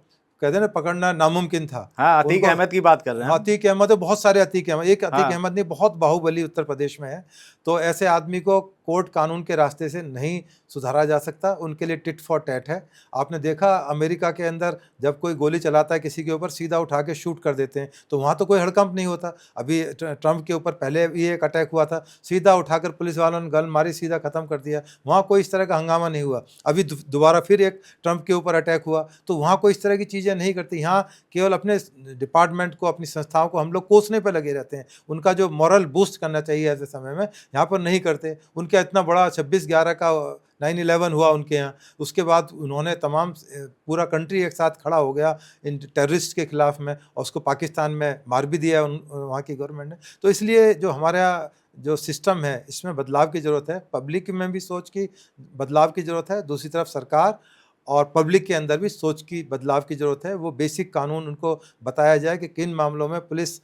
कहते हैं ना पकड़ना नामुमकिन था। हाँ, अतीक अहमद की बात कर रहे हैं। अतीक अहमद है, बहुत सारे अतीक अहमद, एक अतीक हाँ। अहमद नहीं, बहुत बाहुबली उत्तर प्रदेश में है। तो ऐसे आदमी को कोर्ट कानून के रास्ते से नहीं सुधारा जा सकता, उनके लिए टिट फॉर टैट है। आपने देखा अमेरिका के अंदर जब कोई गोली चलाता है किसी के ऊपर, सीधा उठा के शूट कर देते हैं, तो वहाँ तो कोई हड़कंप नहीं होता। अभी ट्रंप के ऊपर पहले भी एक अटैक हुआ था, सीधा उठाकर पुलिस वालों ने गन मारी, सीधा ख़त्म कर दिया, वहाँ कोई इस तरह का हंगामा नहीं हुआ। अभी दोबारा फिर एक ट्रंप के ऊपर अटैक हुआ, तो वहाँ कोई इस तरह की चीज़ें नहीं करती। यहाँ केवल अपने डिपार्टमेंट को, अपनी संस्थाओं को हम लोग कोसने पर लगे रहते हैं। उनका जो मॉरल बूस्ट करना चाहिए ऐसे समय में, यहाँ पर नहीं करते। उनका इतना बड़ा 26/11 का 9/11 हुआ उनके यहाँ, उसके बाद उन्होंने तमाम पूरा कंट्री एक साथ खड़ा हो गया इन टेररिस्ट के खिलाफ में, और उसको पाकिस्तान में मार भी दिया वहाँ की गवर्नमेंट ने। तो इसलिए जो हमारा जो सिस्टम है इसमें बदलाव की ज़रूरत है, पब्लिक में भी सोच की बदलाव की ज़रूरत है, दूसरी तरफ सरकार और पब्लिक के अंदर भी सोच की बदलाव की ज़रूरत है। वो बेसिक कानून उनको बताया जाए कि किन मामलों में पुलिस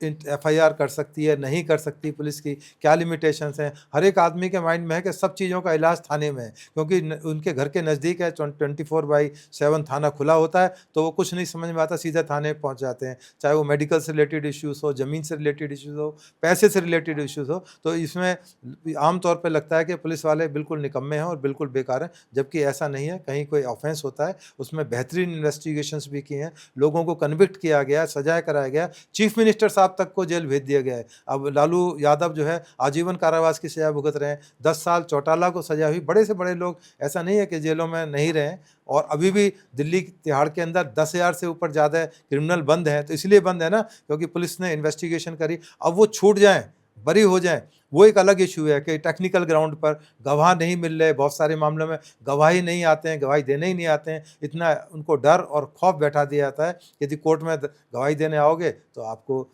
FIR कर सकती है, नहीं कर सकती, पुलिस की क्या लिमिटेशंस हैं। हर एक आदमी के माइंड में है कि सब चीज़ों का इलाज थाने में है, क्योंकि उनके घर के नज़दीक है, 24/7 थाना खुला होता है, तो वो कुछ नहीं समझ में आता, सीधे थाने पहुंच जाते हैं। चाहे वो मेडिकल से रिलेटेड इश्यूज़ हो, ज़मीन से रिलेटेड इश्यूज़ हो, पैसे से रिलेटेड इश्यूज़ हो। तो इसमें आमतौर पर लगता है कि पुलिस वाले बिल्कुल निकम्मे हैं और बिल्कुल बेकार हैं, जबकि ऐसा नहीं है। कहीं कोई ऑफेंस होता है, उसमें बेहतरीन इन्वेस्टिगेशंस भी की हैं, लोगों को कन्विक्ट किया गया, सजाया कराया गया, चीफ मिनिस्टर साहब तक को जेल भेज दिया गया है। अब लालू यादव जो है आजीवन कारावास की सजा भुगत रहे हैं, 10 साल चौटाला को सजा हुई। बड़े से बड़े लोग, ऐसा नहीं है कि जेलों में नहीं रहे, और अभी भी दिल्ली तिहाड़ के अंदर 10,000 से ऊपर ज़्यादा क्रिमिनल बंद हैं। तो इसलिए बंद है ना क्योंकि पुलिस ने इन्वेस्टिगेशन करी। अब वो छूट जाएं, बरी हो जाएं, वो एक अलग इशू है कि टेक्निकल ग्राउंड पर गवाह नहीं मिल रहे, बहुत सारे मामलों में गवाही नहीं आते हैं, गवाही देने ही नहीं आते हैं, इतना उनको डर और खौफ बैठा दिया जाता है, यदि कोर्ट में गवाही देने आओगे तो आपको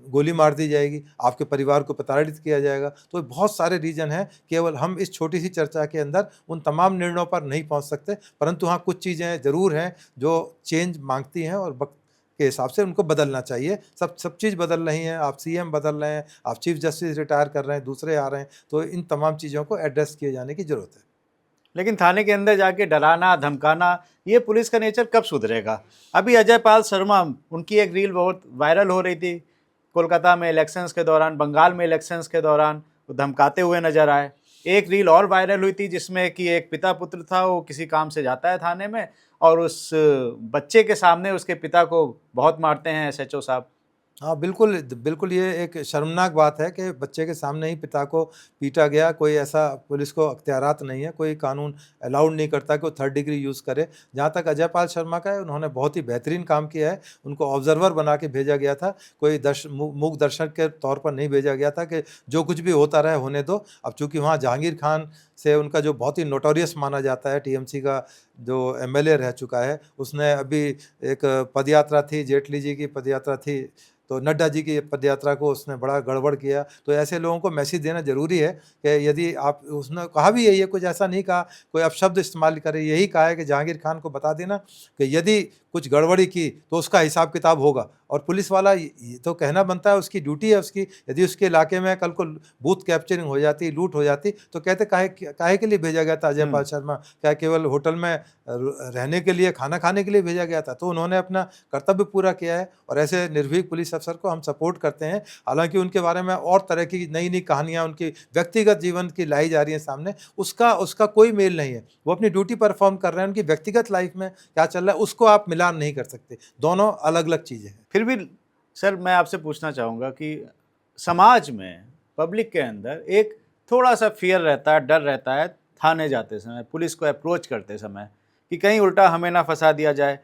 गोली मार दी जाएगी, आपके परिवार को प्रताड़ित किया जाएगा। तो बहुत सारे रीज़न हैं, केवल हम इस छोटी सी चर्चा के अंदर उन तमाम निर्णयों पर नहीं पहुंच सकते, परंतु हाँ, कुछ चीज़ें ज़रूर हैं जो चेंज मांगती हैं और वक्त के हिसाब से उनको बदलना चाहिए। सब चीज़ बदल रही हैं, आप सीएम बदल रहे हैं, आप चीफ जस्टिस रिटायर कर रहे हैं, दूसरे आ रहे हैं, तो इन तमाम चीज़ों को एड्रेस किए जाने की ज़रूरत है। लेकिन थाने के अंदर जाके डराना धमकाना, ये पुलिस का नेचर कब सुधरेगा? अभी अजय पाल शर्मा, उनकी एक रील बहुत वायरल हो रही थी, कोलकाता में इलेक्शंस के दौरान, बंगाल में इलेक्शंस के दौरान वो धमकाते हुए नजर आए। एक रील और वायरल हुई थी जिसमें कि एक पिता पुत्र था, वो किसी काम से जाता है थाने में और उस बच्चे के सामने उसके पिता को बहुत मारते हैं एसएचओ साहब। हाँ, बिल्कुल, बिल्कुल ये एक शर्मनाक बात है कि बच्चे के सामने ही पिता को पीटा गया। कोई ऐसा पुलिस को अख्तियारात नहीं है, कोई कानून अलाउड नहीं करता कि वो थर्ड डिग्री यूज़ करे। जहाँ तक अजय पाल शर्मा का है, उन्होंने बहुत ही बेहतरीन काम किया है। उनको ऑब्ज़र्वर बना के भेजा गया था, कोई मूक दर्शक के तौर पर नहीं भेजा गया था कि जो कुछ भी होता रहे होने दो। अब चूँकि वहाँ जहांगीर खान से उनका जो बहुत ही नोटोरियस माना जाता है, टीएमसी का जो एमएलए रह चुका है, उसने अभी एक पदयात्रा थी, जेटली जी की पदयात्रा थी, तो नड्डा जी की पदयात्रा को उसने बड़ा गड़बड़ किया। तो ऐसे लोगों को मैसेज देना ज़रूरी है कि यदि आप, उसने कहा भी यही है, कुछ ऐसा नहीं कहा, कोई अपशब्द इस्तेमाल करे, यही कहा है कि जहांगीर खान को बता देना कि यदि कुछ गड़बड़ी की तो उसका हिसाब किताब होगा। और पुलिस वाला ये तो कहना बनता है, उसकी ड्यूटी है उसकी। यदि उसके इलाके में कल को बूथ कैप्चरिंग हो जाती, लूट हो जाती, तो कहते काहे के लिए भेजा गया था अजय पाल शर्मा? क्या केवल होटल में रहने के लिए, खाना खाने के लिए भेजा गया था? तो उन्होंने अपना कर्तव्य पूरा किया है और ऐसे निर्भीक पुलिस अफसर को हम सपोर्ट करते हैं। हालांकि उनके बारे में और तरह की नई नई कहानियाँ उनकी व्यक्तिगत जीवन की लाई जा रही हैं सामने, उसका कोई मेल नहीं है। वो अपनी ड्यूटी परफॉर्म कर रहे हैं, उनकी व्यक्तिगत लाइफ में क्या चल रहा है उसको आप मिलान नहीं कर सकते। दोनों अलग अलग चीज़ें हैं। फिर भी सर, मैं आपसे पूछना चाहूँगा कि समाज में, पब्लिक के अंदर एक थोड़ा सा फियर रहता है, डर रहता है थाने जाते समय, पुलिस को अप्रोच करते समय, कि कहीं उल्टा हमें ना फंसा दिया जाए।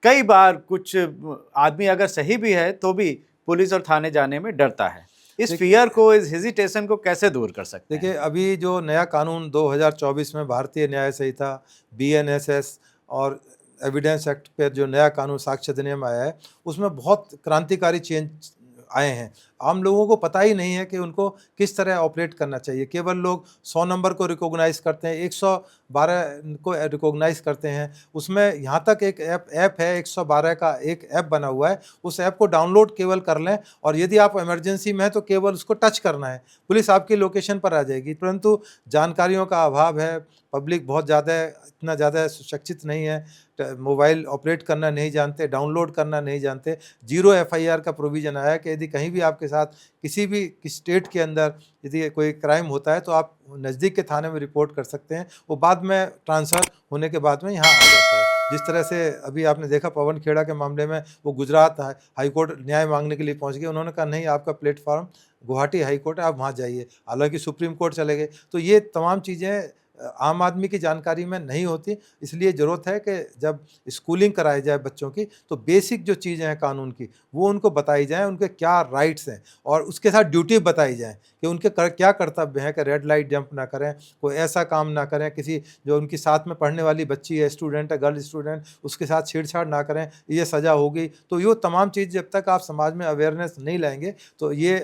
कई बार कुछ आदमी अगर सही भी है तो भी पुलिस और थाने जाने में डरता है। इस फियर को, इस हेजिटेशन को कैसे दूर कर सकते हैं? देखिए, अभी जो नया कानून 2024 में भारतीय न्याय संहिता, बीएनएसएस और एविडेंस एक्ट पर जो नया कानून साक्ष्य अधिनियम आया है, उसमें बहुत क्रांतिकारी चेंज आए हैं। आम लोगों को पता ही नहीं है कि उनको किस तरह ऑपरेट करना चाहिए। केवल लोग 100 नंबर को रिकॉग्नाइज़ करते हैं, 112 को रिकॉग्नाइज़ करते हैं। उसमें यहाँ तक एक ऐप है, 112 का एक ऐप बना हुआ है। उस ऐप को डाउनलोड केवल कर लें और यदि आप इमरजेंसी में हैं तो केवल उसको टच करना है, पुलिस आपकी लोकेशन पर आ जाएगी। परंतु जानकारियों का अभाव है, पब्लिक बहुत ज़्यादा, इतना ज़्यादा सुशिक्षित नहीं है, मोबाइल ऑपरेट करना नहीं जानते, डाउनलोड करना नहीं जानते। 0 एफआईआर का प्रोविज़न आया कि यदि कहीं भी आपके साथ किसी भी स्टेट के अंदर यदि कोई क्राइम होता है तो आप नज़दीक के थाने में रिपोर्ट कर सकते हैं। वो बाद में ट्रांसफ़र होने के बाद में यहाँ आ जाता है। जिस तरह से अभी आपने देखा पवन खेड़ा के मामले में, वो गुजरात हाई कोर्ट न्याय मांगने के लिए पहुँच गए। उन्होंने कहा नहीं, आपका प्लेटफॉर्म गुवाहाटी हाई कोर्ट है, आप वहाँ जाइए। हालांकि सुप्रीम कोर्ट चले गए। तो ये तमाम चीज़ें आम आदमी की जानकारी में नहीं होती। इसलिए ज़रूरत है कि जब स्कूलिंग कराई जाए बच्चों की, तो बेसिक जो चीज़ें हैं कानून की, वो उनको बताई जाएँ, उनके क्या राइट्स हैं और उसके साथ ड्यूटी बताई जाए कि उनके क्या कर्तव्य हैं, कि रेड लाइट जंप ना करें, कोई ऐसा काम ना करें, किसी जो उनकी साथ में पढ़ने वाली बच्ची है, स्टूडेंट है, गर्ल स्टूडेंट, उसके साथ छेड़छाड़ ना करें, ये सज़ा होगी। तो ये तमाम चीज़ जब तक आप समाज में अवेयरनेस नहीं लाएंगे तो ये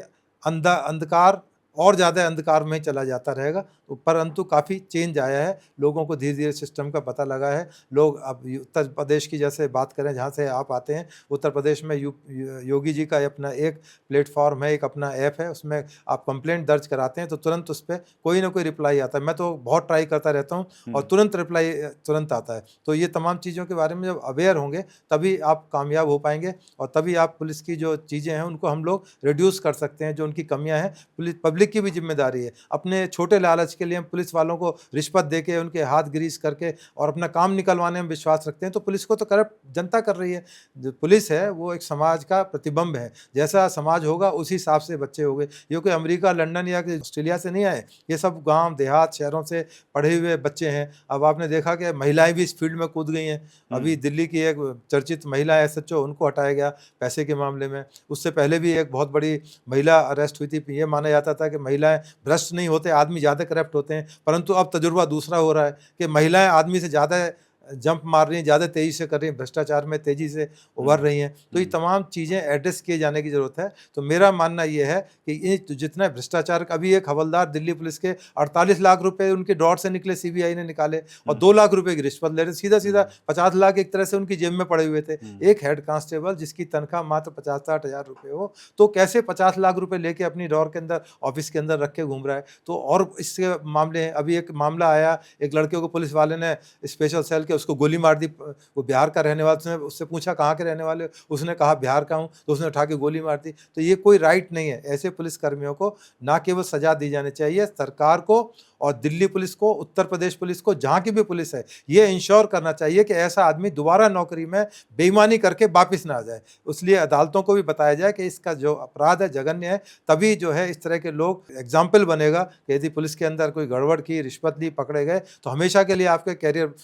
अंधकार और ज़्यादा अंधकार में ही चला जाता रहेगा। तो परंतु काफ़ी चेंज आया है, लोगों को धीरे धीरे सिस्टम का पता लगा है। लोग अब उत्तर प्रदेश की जैसे बात करें, जहाँ से आप आते हैं, उत्तर प्रदेश में योगी जी का अपना एक प्लेटफॉर्म है, एक अपना ऐप है, उसमें आप कंप्लेंट दर्ज कराते हैं तो तुरंत उस पर कोई ना कोई रिप्लाई आता है। मैं तो बहुत ट्राई करता रहता हूँ और तुरंत रिप्लाई तुरंत आता है। तो ये तमाम चीज़ों के बारे में जब अवेयर होंगे तभी आप कामयाब हो पाएंगे और तभी आप पुलिस की जो चीज़ें हैं उनको हम लोग रिड्यूस कर सकते हैं, जो उनकी कमियाँ हैं। पब्लिक पब्लिक की भी जिम्मेदारी है। अपने छोटे लालच के लिए हम पुलिस वालों को रिश्वत देके उनके हाथ ग्रीस करके और अपना काम निकलवाने में विश्वास रखते हैं, तो पुलिस को तो करप्ट जनता कर रही है। जो पुलिस है वो एक समाज का प्रतिबिंब है, जैसा समाज होगा उसी हिसाब से बच्चे होंगे। ये कोई अमेरिका, लंदन या ऑस्ट्रेलिया से नहीं आए, ये सब गांव देहात शहरों से पढ़े हुए बच्चे हैं। अब आपने देखा कि महिलाएं भी इस फील्ड में कूद गई हैं। अभी दिल्ली की एक चर्चित महिला SHO, उनको हटाया गया पैसे के मामले में। उससे पहले भी एक बहुत बड़ी महिला अरेस्ट हुई थी। ये माना जाता था कि महिलाएं भ्रष्ट नहीं होते, आदमी ज़्यादा करप्ट होते हैं, परंतु अब तजुर्बा दूसरा हो रहा है कि महिलाएं आदमी से ज़्यादा जंप मार रही हैं, ज़्यादा तेज़ी से कर रही हैं, भ्रष्टाचार में तेज़ी से उभर रही हैं। तो ये तमाम चीज़ें एड्रेस किए जाने की ज़रूरत है। तो मेरा मानना ये है कि ये जितना भ्रष्टाचार, अभी एक हवलदार दिल्ली पुलिस के 48 लाख रुपए उनके डॉट से निकले, CBI ने निकाले, और 2 लाख रुपए की रिश्वत ले रहे, सीधा सीधा 50 लाख एक तरह से उनकी जेब में पड़े हुए थे। एक हेड कांस्टेबल जिसकी तनख्वाह मात्र 50-60 हज़ार रुपये हो, तो कैसे 50 लाख रुपए लेके अपनी डोर के अंदर, ऑफिस के अंदर रख के घूम रहा है। तो और इसके मामले हैं। अभी एक मामला आया, एक लड़के को पुलिस वाले ने स्पेशल सेल के उसको गोली मार दी। वो बिहार का रहने वाला, उससे पूछा कहाँ के रहने वाले हो, उसने कहा बिहार का हूँ, तो उसने उठा के गोली मार दी। तो ये कोई राइट नहीं है। ऐसे पुलिस कर्मियों को ना केवल सजा दी जानी चाहिए, सरकार को और दिल्ली पुलिस को, उत्तर प्रदेश पुलिस को, जहाँ की भी पुलिस है, ये इंश्योर करना चाहिए कि ऐसा आदमी दोबारा नौकरी में बेईमानी करके वापस ना आ जाए। इसलिए अदालतों को भी बताया जाए कि इसका जो अपराध है जघन्य है, तभी जो है इस तरह के लोग एग्जाम्पल बनेगा कि यदि पुलिस के अंदर कोई गड़बड़ की, रिश्वत ली, पकड़े गए तो हमेशा के लिए आपका कैरियर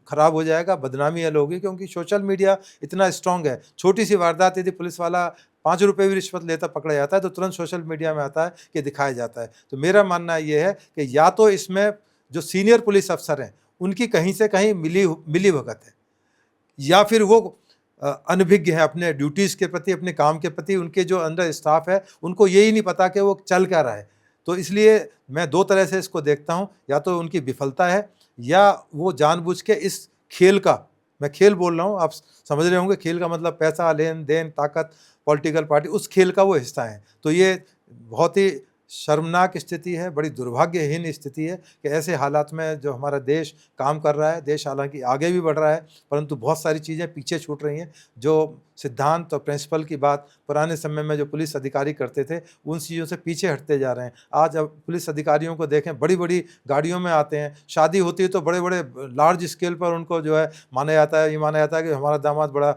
खराब हो जाएगा, बदनामी है लोगों की। क्योंकि सोशल मीडिया इतना स्ट्रांग है, छोटी सी वारदात यदि पुलिस वाला 5 रुपये भी रिश्वत लेता पकड़ा जाता है तो तुरंत सोशल मीडिया में आता है कि दिखाया जाता है। तो मेरा मानना ये है कि या तो इसमें जो सीनियर पुलिस अफसर हैं उनकी कहीं से कहीं मिली भगत है, या फिर वो अनभिज्ञ है अपने ड्यूटीज़ के प्रति, अपने काम के प्रति। उनके जो अंडर स्टाफ है उनको यही नहीं पता कि वो चल क्या रहा है। तो इसलिए मैं 2 तरह से इसको देखता हूँ, या तो उनकी विफलता है या वो जानबूझ के इस खेल का, मैं खेल बोल रहा हूँ, आप समझ रहे होंगे, खेल का मतलब पैसा, लेन देन, ताकत, पॉलिटिकल पार्टी, उस खेल का वो हिस्सा है। तो ये बहुत ही शर्मनाक स्थिति है, बड़ी दुर्भाग्यहीन स्थिति है कि ऐसे हालात में जो हमारा देश काम कर रहा है, देश हालांकि आगे भी बढ़ रहा है, परंतु बहुत सारी चीज़ें पीछे छूट रही हैं। जो सिद्धांत और प्रिंसिपल की बात पुराने समय में जो पुलिस अधिकारी करते थे, उन चीज़ों से पीछे हटते जा रहे हैं। आज अब पुलिस अधिकारियों को देखें, बड़ी बड़ी गाड़ियों में आते हैं, शादी होती है तो बड़े बड़े लार्ज स्केल पर उनको जो है माना जाता है, ये माना जाता है कि हमारा दामाद बड़ा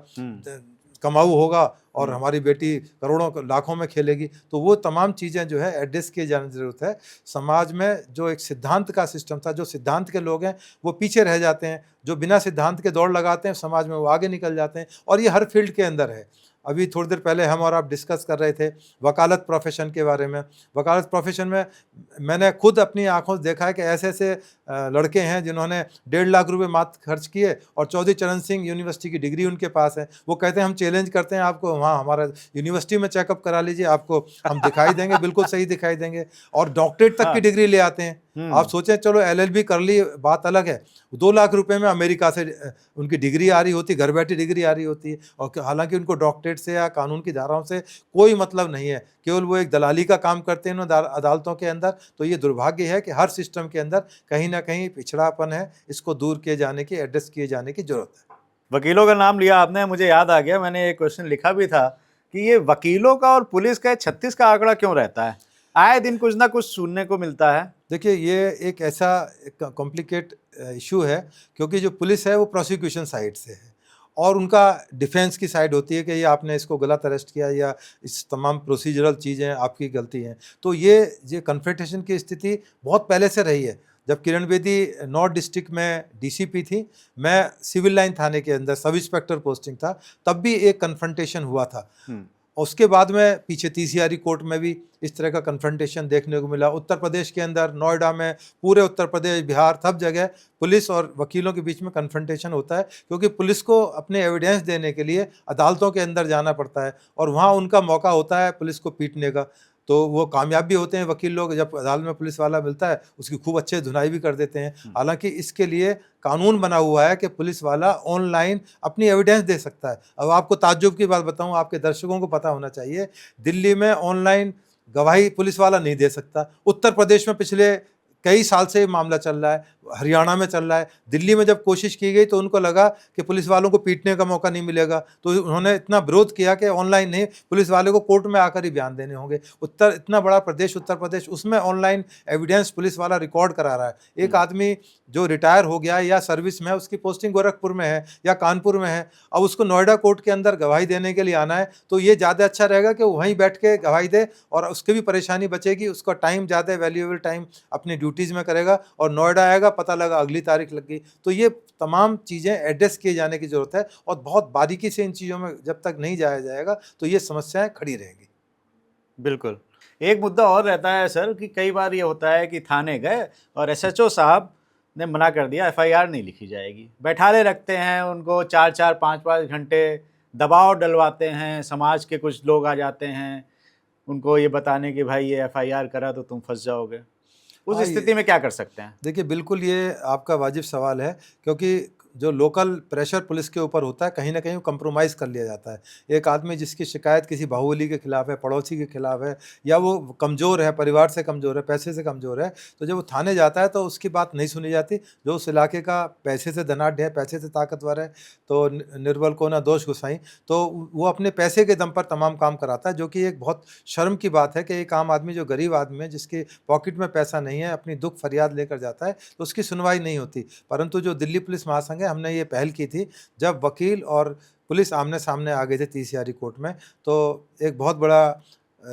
कमाऊ होगा और हमारी बेटी करोड़ों लाखों में खेलेगी। तो वो तमाम चीज़ें जो है एड्रेस किए जाने की ज़रूरत है। समाज में जो एक सिद्धांत का सिस्टम था, जो सिद्धांत के लोग हैं वो पीछे रह जाते हैं, जो बिना सिद्धांत के दौड़ लगाते हैं समाज में वो आगे निकल जाते हैं। और ये हर फील्ड के अंदर है। अभी थोड़ी देर पहले हम और आप डिस्कस कर रहे थे वकालत प्रोफेशन के बारे में। वकालत प्रोफेशन में मैंने खुद अपनी आंखों से देखा है कि ऐसे ऐसे लड़के हैं जिन्होंने 1.5 लाख रुपए मात्र खर्च किए और चौधरी चरण सिंह यूनिवर्सिटी की डिग्री उनके पास है। वो कहते हैं हम चैलेंज करते हैं आपको, वहाँ हमारा यूनिवर्सिटी में चेकअप करा लीजिए, आपको हम दिखाई देंगे, बिल्कुल सही दिखाई देंगे। और डॉक्टरेट तक की डिग्री ले आते हैं। आप सोचें, चलो LLB कर ली, बात अलग है, 2 लाख रुपए में अमेरिका से उनकी डिग्री आ रही होती, घर बैठी डिग्री आ रही होती है। और हालांकि उनको डॉक्टरेट से या कानून की धाराओं से कोई मतलब नहीं है, केवल वो एक दलाली का काम करते हैं अदालतों के अंदर। तो ये दुर्भाग्य है कि हर सिस्टम के अंदर कहीं ना कहीं पिछड़ापन है, इसको दूर किए जाने की, एड्रेस किए जाने की जरूरत है। वकीलों का नाम लिया आपने, मुझे याद आ गया, मैंने एक क्वेश्चन लिखा भी था कि ये वकीलों का और पुलिस का 36 का आंकड़ा क्यों रहता है? आए दिन कुछ ना कुछ सुनने को मिलता है। देखिए, ये एक ऐसा कॉम्प्लिकेट इशू है, क्योंकि जो पुलिस है वो प्रोसिक्यूशन साइड से है और उनका डिफेंस की साइड होती है कि ये आपने इसको गलत अरेस्ट किया या इस तमाम प्रोसीजरल चीज़ें आपकी गलती हैं। तो ये कन्फ्रंटेशन की स्थिति बहुत पहले से रही है। जब किरण बेदी नॉर्थ डिस्ट्रिक्ट में DCP थी, मैं सिविल लाइन थाने के अंदर सब इंस्पेक्टर पोस्टिंग था, तब भी एक कन्फ्रंटेशन हुआ था। उसके बाद में पीछे तीसियारी कोर्ट में भी इस तरह का कन्फ्रंटेशन देखने को मिला। उत्तर प्रदेश के अंदर, नोएडा में, पूरे उत्तर प्रदेश, बिहार, सब जगह पुलिस और वकीलों के बीच में कन्फ्रंटेशन होता है, क्योंकि पुलिस को अपने एविडेंस देने के लिए अदालतों के अंदर जाना पड़ता है और वहाँ उनका मौका होता है पुलिस को पीटने का। तो वो कामयाब भी होते हैं वकील लोग, जब अदालत में पुलिस वाला मिलता है उसकी खूब अच्छे धुनाई भी कर देते हैं। हालांकि इसके लिए कानून बना हुआ है कि पुलिस वाला ऑनलाइन अपनी एविडेंस दे सकता है। अब आपको ताज्जुब की बात बताऊं, आपके दर्शकों को पता होना चाहिए, दिल्ली में ऑनलाइन गवाही पुलिस वाला नहीं दे सकता। उत्तर प्रदेश में पिछले कई साल से ये मामला चल रहा है, हरियाणा में चल रहा है। दिल्ली में जब कोशिश की गई तो उनको लगा कि पुलिस वालों को पीटने का मौका नहीं मिलेगा, तो उन्होंने इतना विरोध किया कि ऑनलाइन नहीं, पुलिस वाले को कोर्ट में आकर ही बयान देने होंगे। इतना बड़ा प्रदेश उत्तर प्रदेश, उसमें ऑनलाइन एविडेंस पुलिस वाला रिकॉर्ड करा रहा है। एक आदमी जो रिटायर हो गया है या सर्विस में है, उसकी पोस्टिंग गोरखपुर में है या कानपुर में है, अब उसको नोएडा कोर्ट के अंदर गवाही देने के लिए आना है, तो ये ज़्यादा अच्छा रहेगा कि वहीं बैठ के गवाही दे और उसकी भी परेशानी बचेगी, उसका टाइम ज़्यादा वैल्यूएबल टाइम अपनी ड्यूटीज़ में करेगा और नोएडा आएगा, पता लगा अगली तारीख लग गई। तो ये तमाम चीज़ें एड्रेस किए जाने की ज़रूरत है और बहुत बारीकी से इन चीज़ों में जब तक नहीं जाया जाएगा तो ये समस्याएं खड़ी रहेंगी। बिल्कुल। एक मुद्दा और रहता है सर कि कई बार ये होता है कि थाने गए और एसएचओ साहब ने मना कर दिया, एफआईआर नहीं लिखी जाएगी, बैठाले रखते हैं उनको 4-4 5-5 घंटे, दबाव डलवाते हैं, समाज के कुछ लोग आ जाते हैं उनको ये बताने कि भाई ये एफआईआर करा तो तुम फंस जाओगे। उस स्थिति में क्या कर सकते हैं? देखिए, बिल्कुल ये आपका वाजिब सवाल है, क्योंकि जो लोकल प्रेशर पुलिस के ऊपर होता है, कहीं ना कहीं कंप्रोमाइज़ कर लिया जाता है। एक आदमी जिसकी शिकायत किसी बाहुबली के खिलाफ है, पड़ोसी के खिलाफ है, या वो कमज़ोर है, परिवार से कमज़ोर है, पैसे से कमज़ोर है, तो जब वो थाने जाता है तो उसकी बात नहीं सुनी जाती। जो उस इलाके का पैसे से धनाढ्य है, पैसे से ताकतवर है, तो निर्बल को ना दोष गुसाई, तो वो अपने पैसे के दम पर तमाम काम कराता है, जो कि एक बहुत शर्म की बात है कि एक आम आदमी जो गरीब आदमी है, जिसके पॉकेट में पैसा नहीं है, अपनी दुख फरियाद लेकर जाता है तो उसकी सुनवाई नहीं होती। परंतु जो दिल्ली पुलिस महासंघ है, हमने ये पहल की थी जब वकील और पुलिस आमने सामने आ गए थे 30 यारी कोर्ट में, तो एक बहुत बड़ा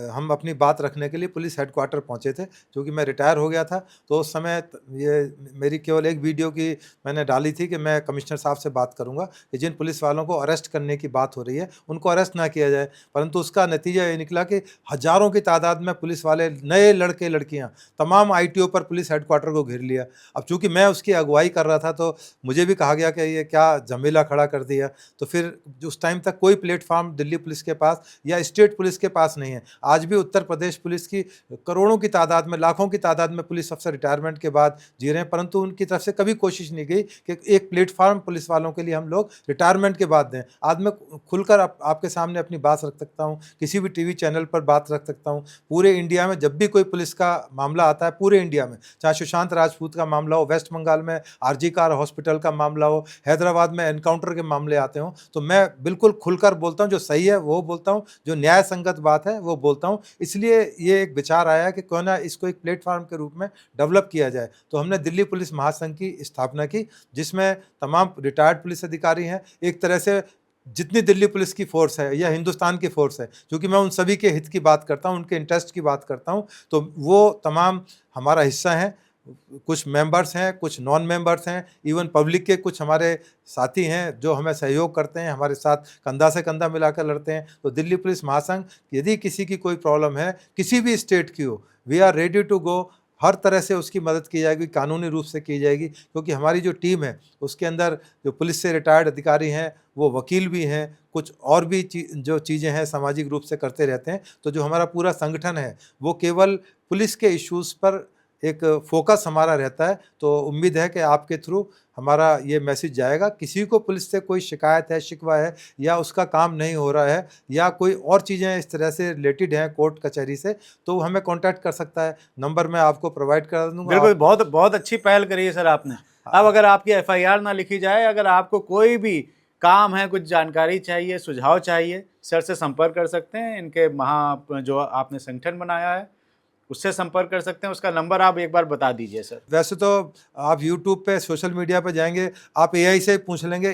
हम अपनी बात रखने के लिए पुलिस हेडक्वार्टर पहुंचे थे। क्योंकि मैं रिटायर हो गया था तो उस समय ये मेरी केवल एक वीडियो की मैंने डाली थी कि मैं कमिश्नर साहब से बात करूंगा कि जिन पुलिस वालों को अरेस्ट करने की बात हो रही है उनको अरेस्ट ना किया जाए। परंतु उसका नतीजा ये निकला कि हज़ारों की तादाद में पुलिस वाले, नए लड़के लड़कियाँ, तमाम ITO पर पुलिस हेडक्वार्टर को घेर लिया। अब चूँकि मैं उसकी अगुवाई कर रहा था तो मुझे भी कहा गया कि ये क्या झमेला खड़ा कर दिया। तो फिर उस टाइम तक कोई प्लेटफार्म दिल्ली पुलिस के पास या स्टेट पुलिस के पास नहीं है। आज भी उत्तर प्रदेश पुलिस की करोड़ों की तादाद में, लाखों की तादाद में पुलिस अफसर रिटायरमेंट के बाद जी रहे हैं, परंतु उनकी तरफ से कभी कोशिश नहीं गई कि एक प्लेटफार्म पुलिस वालों के लिए हम लोग रिटायरमेंट के बाद दें। आज मैं खुलकर आपके सामने अपनी बात रख सकता हूँ, किसी भी टीवी चैनल पर बात रख सकता हूँ। पूरे इंडिया में जब भी कोई पुलिस का मामला आता है, पूरे इंडिया में, चाहे सुशांत राजपूत का मामला हो, वेस्ट बंगाल में RG कार हॉस्पिटल का मामला हो, हैदराबाद में एनकाउंटर के मामले आते हों, तो मैं बिल्कुल खुलकर बोलता हूँ, जो सही है वो बोलता हूँ, जो न्याय संगत बात है वो बोलता हूँ। इसलिए ये एक विचार आया कि क्यों ना इसको एक प्लेटफार्म के रूप में डेवलप किया जाए। तो हमने दिल्ली पुलिस महासंघ की स्थापना की, जिसमें तमाम रिटायर्ड पुलिस अधिकारी हैं। एक तरह से जितनी दिल्ली पुलिस की फोर्स है या हिंदुस्तान की फोर्स है, क्योंकि मैं उन सभी के हित की बात करता हूँ, उनके इंटरेस्ट की बात करता हूँ, तो वो तमाम हमारा हिस्सा हैं। कुछ मेंबर्स हैं, कुछ नॉन मेंबर्स हैं, इवन पब्लिक के कुछ हमारे साथी हैं जो हमें सहयोग करते हैं, हमारे साथ कंधा से कंधा मिलाकर लड़ते हैं। तो दिल्ली पुलिस महासंघ, यदि किसी की कोई प्रॉब्लम है, किसी भी स्टेट की हो, we are ready to go. हर तरह से उसकी मदद की जाएगी, कानूनी रूप से की जाएगी, क्योंकि हमारी जो टीम है उसके अंदर जो पुलिस से रिटायर्ड अधिकारी हैं, वो वकील भी हैं, कुछ और भी जो चीज़ें हैं सामाजिक रूप से करते रहते हैं। तो जो हमारा पूरा संगठन है वो केवल पुलिस के इश्यूज़ पर एक फोकस हमारा रहता है। तो उम्मीद है कि आपके थ्रू हमारा ये मैसेज जाएगा। किसी को पुलिस से कोई शिकायत है, शिकवा है, या उसका काम नहीं हो रहा है, या कोई और चीज़ें इस तरह से रिलेटेड हैं कोर्ट कचहरी से, तो वो हमें कांटेक्ट कर सकता है। नंबर मैं आपको प्रोवाइड करा दूंगा। बिल्कुल, बहुत बहुत अच्छी पहल करी है सर आपने। अब अगर आपकी एफआईआर ना लिखी जाए, अगर आपको कोई भी काम है, कुछ जानकारी चाहिए, सुझाव चाहिए, सर से संपर्क कर सकते हैं। इनके जो आपने संगठन बनाया है उससे संपर्क कर सकते हैं। उसका नंबर आप एक बार बता दीजिए सर। वैसे तो आप YouTube पे, सोशल मीडिया पे जाएंगे, आप AI से पूछ लेंगे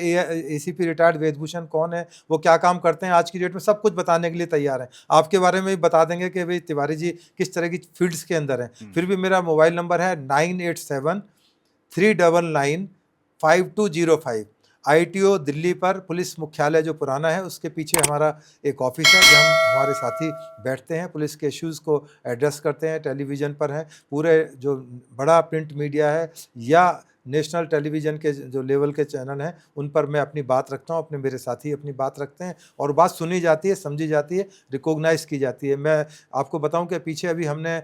ACP रिटायर्ड वेदभूषण कौन है, वो क्या काम करते हैं, आज की डेट में सब कुछ बताने के लिए तैयार है। आपके बारे में भी बता देंगे कि भाई तिवारी जी किस तरह की फील्ड्स के अंदर हैं। फिर भी मेरा मोबाइल नंबर है 9873995205। ITO दिल्ली पर पुलिस मुख्यालय जो पुराना है उसके पीछे हमारा एक ऑफिस है, जहाँ हमारे साथी बैठते हैं, पुलिस के इश्यूज़ को एड्रेस करते हैं। टेलीविज़न पर है, पूरे जो बड़ा प्रिंट मीडिया है या नेशनल टेलीविज़न के जो लेवल के चैनल हैं, उन पर मैं अपनी बात रखता हूँ, अपने मेरे साथी अपनी बात रखते हैं और बात सुनी जाती है, समझी जाती है, रिकॉग्नाइज़ की जाती है। मैं आपको बताऊँ कि पीछे अभी हमने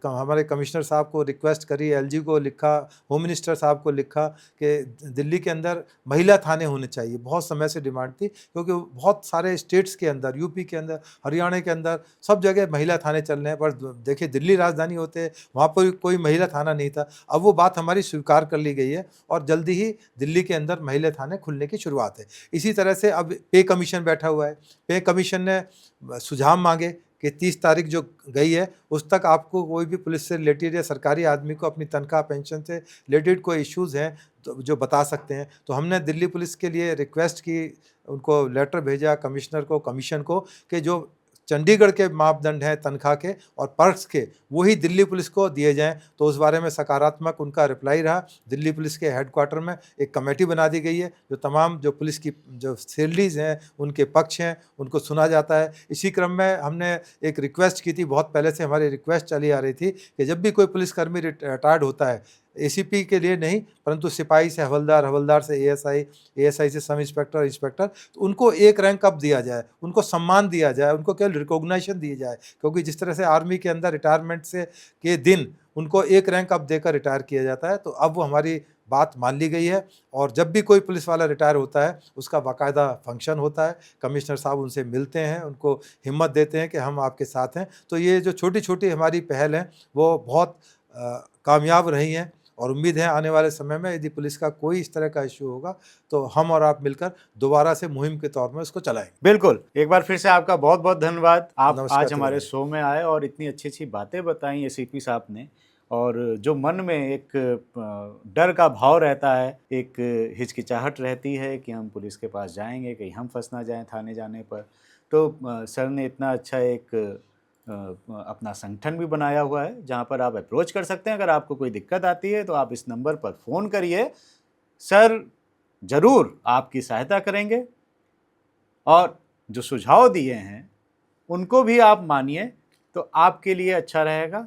हमारे कमिश्नर साहब को रिक्वेस्ट करी, एलजी को लिखा, होम मिनिस्टर साहब को लिखा कि दिल्ली के अंदर महिला थाने होने चाहिए। बहुत समय से डिमांड थी, क्योंकि बहुत सारे स्टेट्स के अंदर, यूपी के अंदर, हरियाणा के अंदर सब जगह महिला थाने चल रहे हैं, पर देखिए दिल्ली राजधानी होते वहाँ पर कोई महिला थाना नहीं था। अब वो बात हमारी स्वीकार कर ली गई है और जल्दी ही दिल्ली के अंदर महिला थाने खुलने की शुरुआत है। इसी तरह से अब पे कमीशन बैठा हुआ है। पे कमीशन ने सुझाव मांगे कि 30 तारीख जो गई है उस तक आपको कोई भी पुलिस से रिलेटेड या सरकारी आदमी को अपनी तनख्वाह पेंशन से रिलेटेड कोई इश्यूज़ हैं तो जो बता सकते हैं। तो हमने दिल्ली पुलिस के लिए रिक्वेस्ट की, उनको लेटर भेजा कमिश्नर को, कमीशन को, कि जो चंडीगढ़ के मापदंड हैं तनख्वाह के और पर्क्स के, वही दिल्ली पुलिस को दिए जाएँ। तो उस बारे में सकारात्मक उनका रिप्लाई रहा। दिल्ली पुलिस के हेडक्वार्टर में एक कमेटी बना दी गई है, जो तमाम जो पुलिस की जो सैलरीज़ हैं, उनके पक्ष हैं, उनको सुना जाता है। इसी क्रम में हमने एक रिक्वेस्ट की थी, बहुत पहले से हमारी रिक्वेस्ट चली आ रही थी कि जब भी कोई पुलिसकर्मी रिटायर्ड होता है, एसीपी के लिए नहीं, परंतु सिपाही से हवलदार, हवलदार से एएसआई, एएसआई से सब इंस्पेक्टर, इंस्पेक्टर, तो उनको एक रैंक अप दिया जाए, उनको सम्मान दिया जाए, उनको केवल रिकॉग्निशन दी जाए। क्योंकि जिस तरह से आर्मी के अंदर रिटायरमेंट से के दिन उनको एक रैंक अप देकर रिटायर किया जाता है, तो अब वो हमारी बात मान ली गई है और जब भी कोई पुलिस वाला रिटायर होता है उसका बाकायदा फंक्शन होता है। कमिश्नर साहब उनसे मिलते हैं, उनको हिम्मत देते हैं कि हम आपके साथ हैं। तो ये जो छोटी-छोटी हमारी पहल हैं वो बहुत कामयाब रही हैं और उम्मीद है आने वाले समय में यदि पुलिस का कोई इस तरह का इश्यू होगा तो हम और आप मिलकर दोबारा से मुहिम के तौर में उसको चलाएंगे। बिल्कुल, एक बार फिर से आपका बहुत बहुत धन्यवाद। आप नमस्कार आज हमारे तिवारी। शो में आए और इतनी अच्छी अच्छी बातें बताई एसीपी साहब ने, और जो मन में एक डर का भाव रहता है, एक हिचकिचाहट रहती है कि हम पुलिस के पास जाएंगे, कहीं हम फंस ना जाएं थाने जाने पर, तो सर ने इतना अच्छा एक अपना संगठन भी बनाया हुआ है जहां पर आप अप्रोच कर सकते हैं। अगर आपको कोई दिक्कत आती है तो आप इस नंबर पर फ़ोन करिए, सर ज़रूर आपकी सहायता करेंगे और जो सुझाव दिए हैं उनको भी आप मानिए तो आपके लिए अच्छा रहेगा।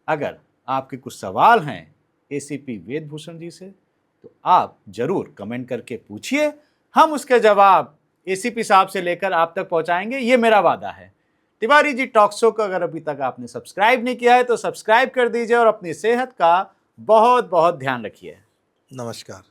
अगर आपके कुछ सवाल हैं एसीपी वेदभूषण जी से तो आप ज़रूर कमेंट करके पूछिए, हम उसके जवाब एसीपी साहब से लेकर आप तक पहुंचाएंगे, ये मेरा वादा है। तिवारी जी टॉक शो को अगर अभी तक आपने सब्सक्राइब नहीं किया है तो सब्सक्राइब कर दीजिए और अपनी सेहत का बहुत बहुत ध्यान रखिए। नमस्कार।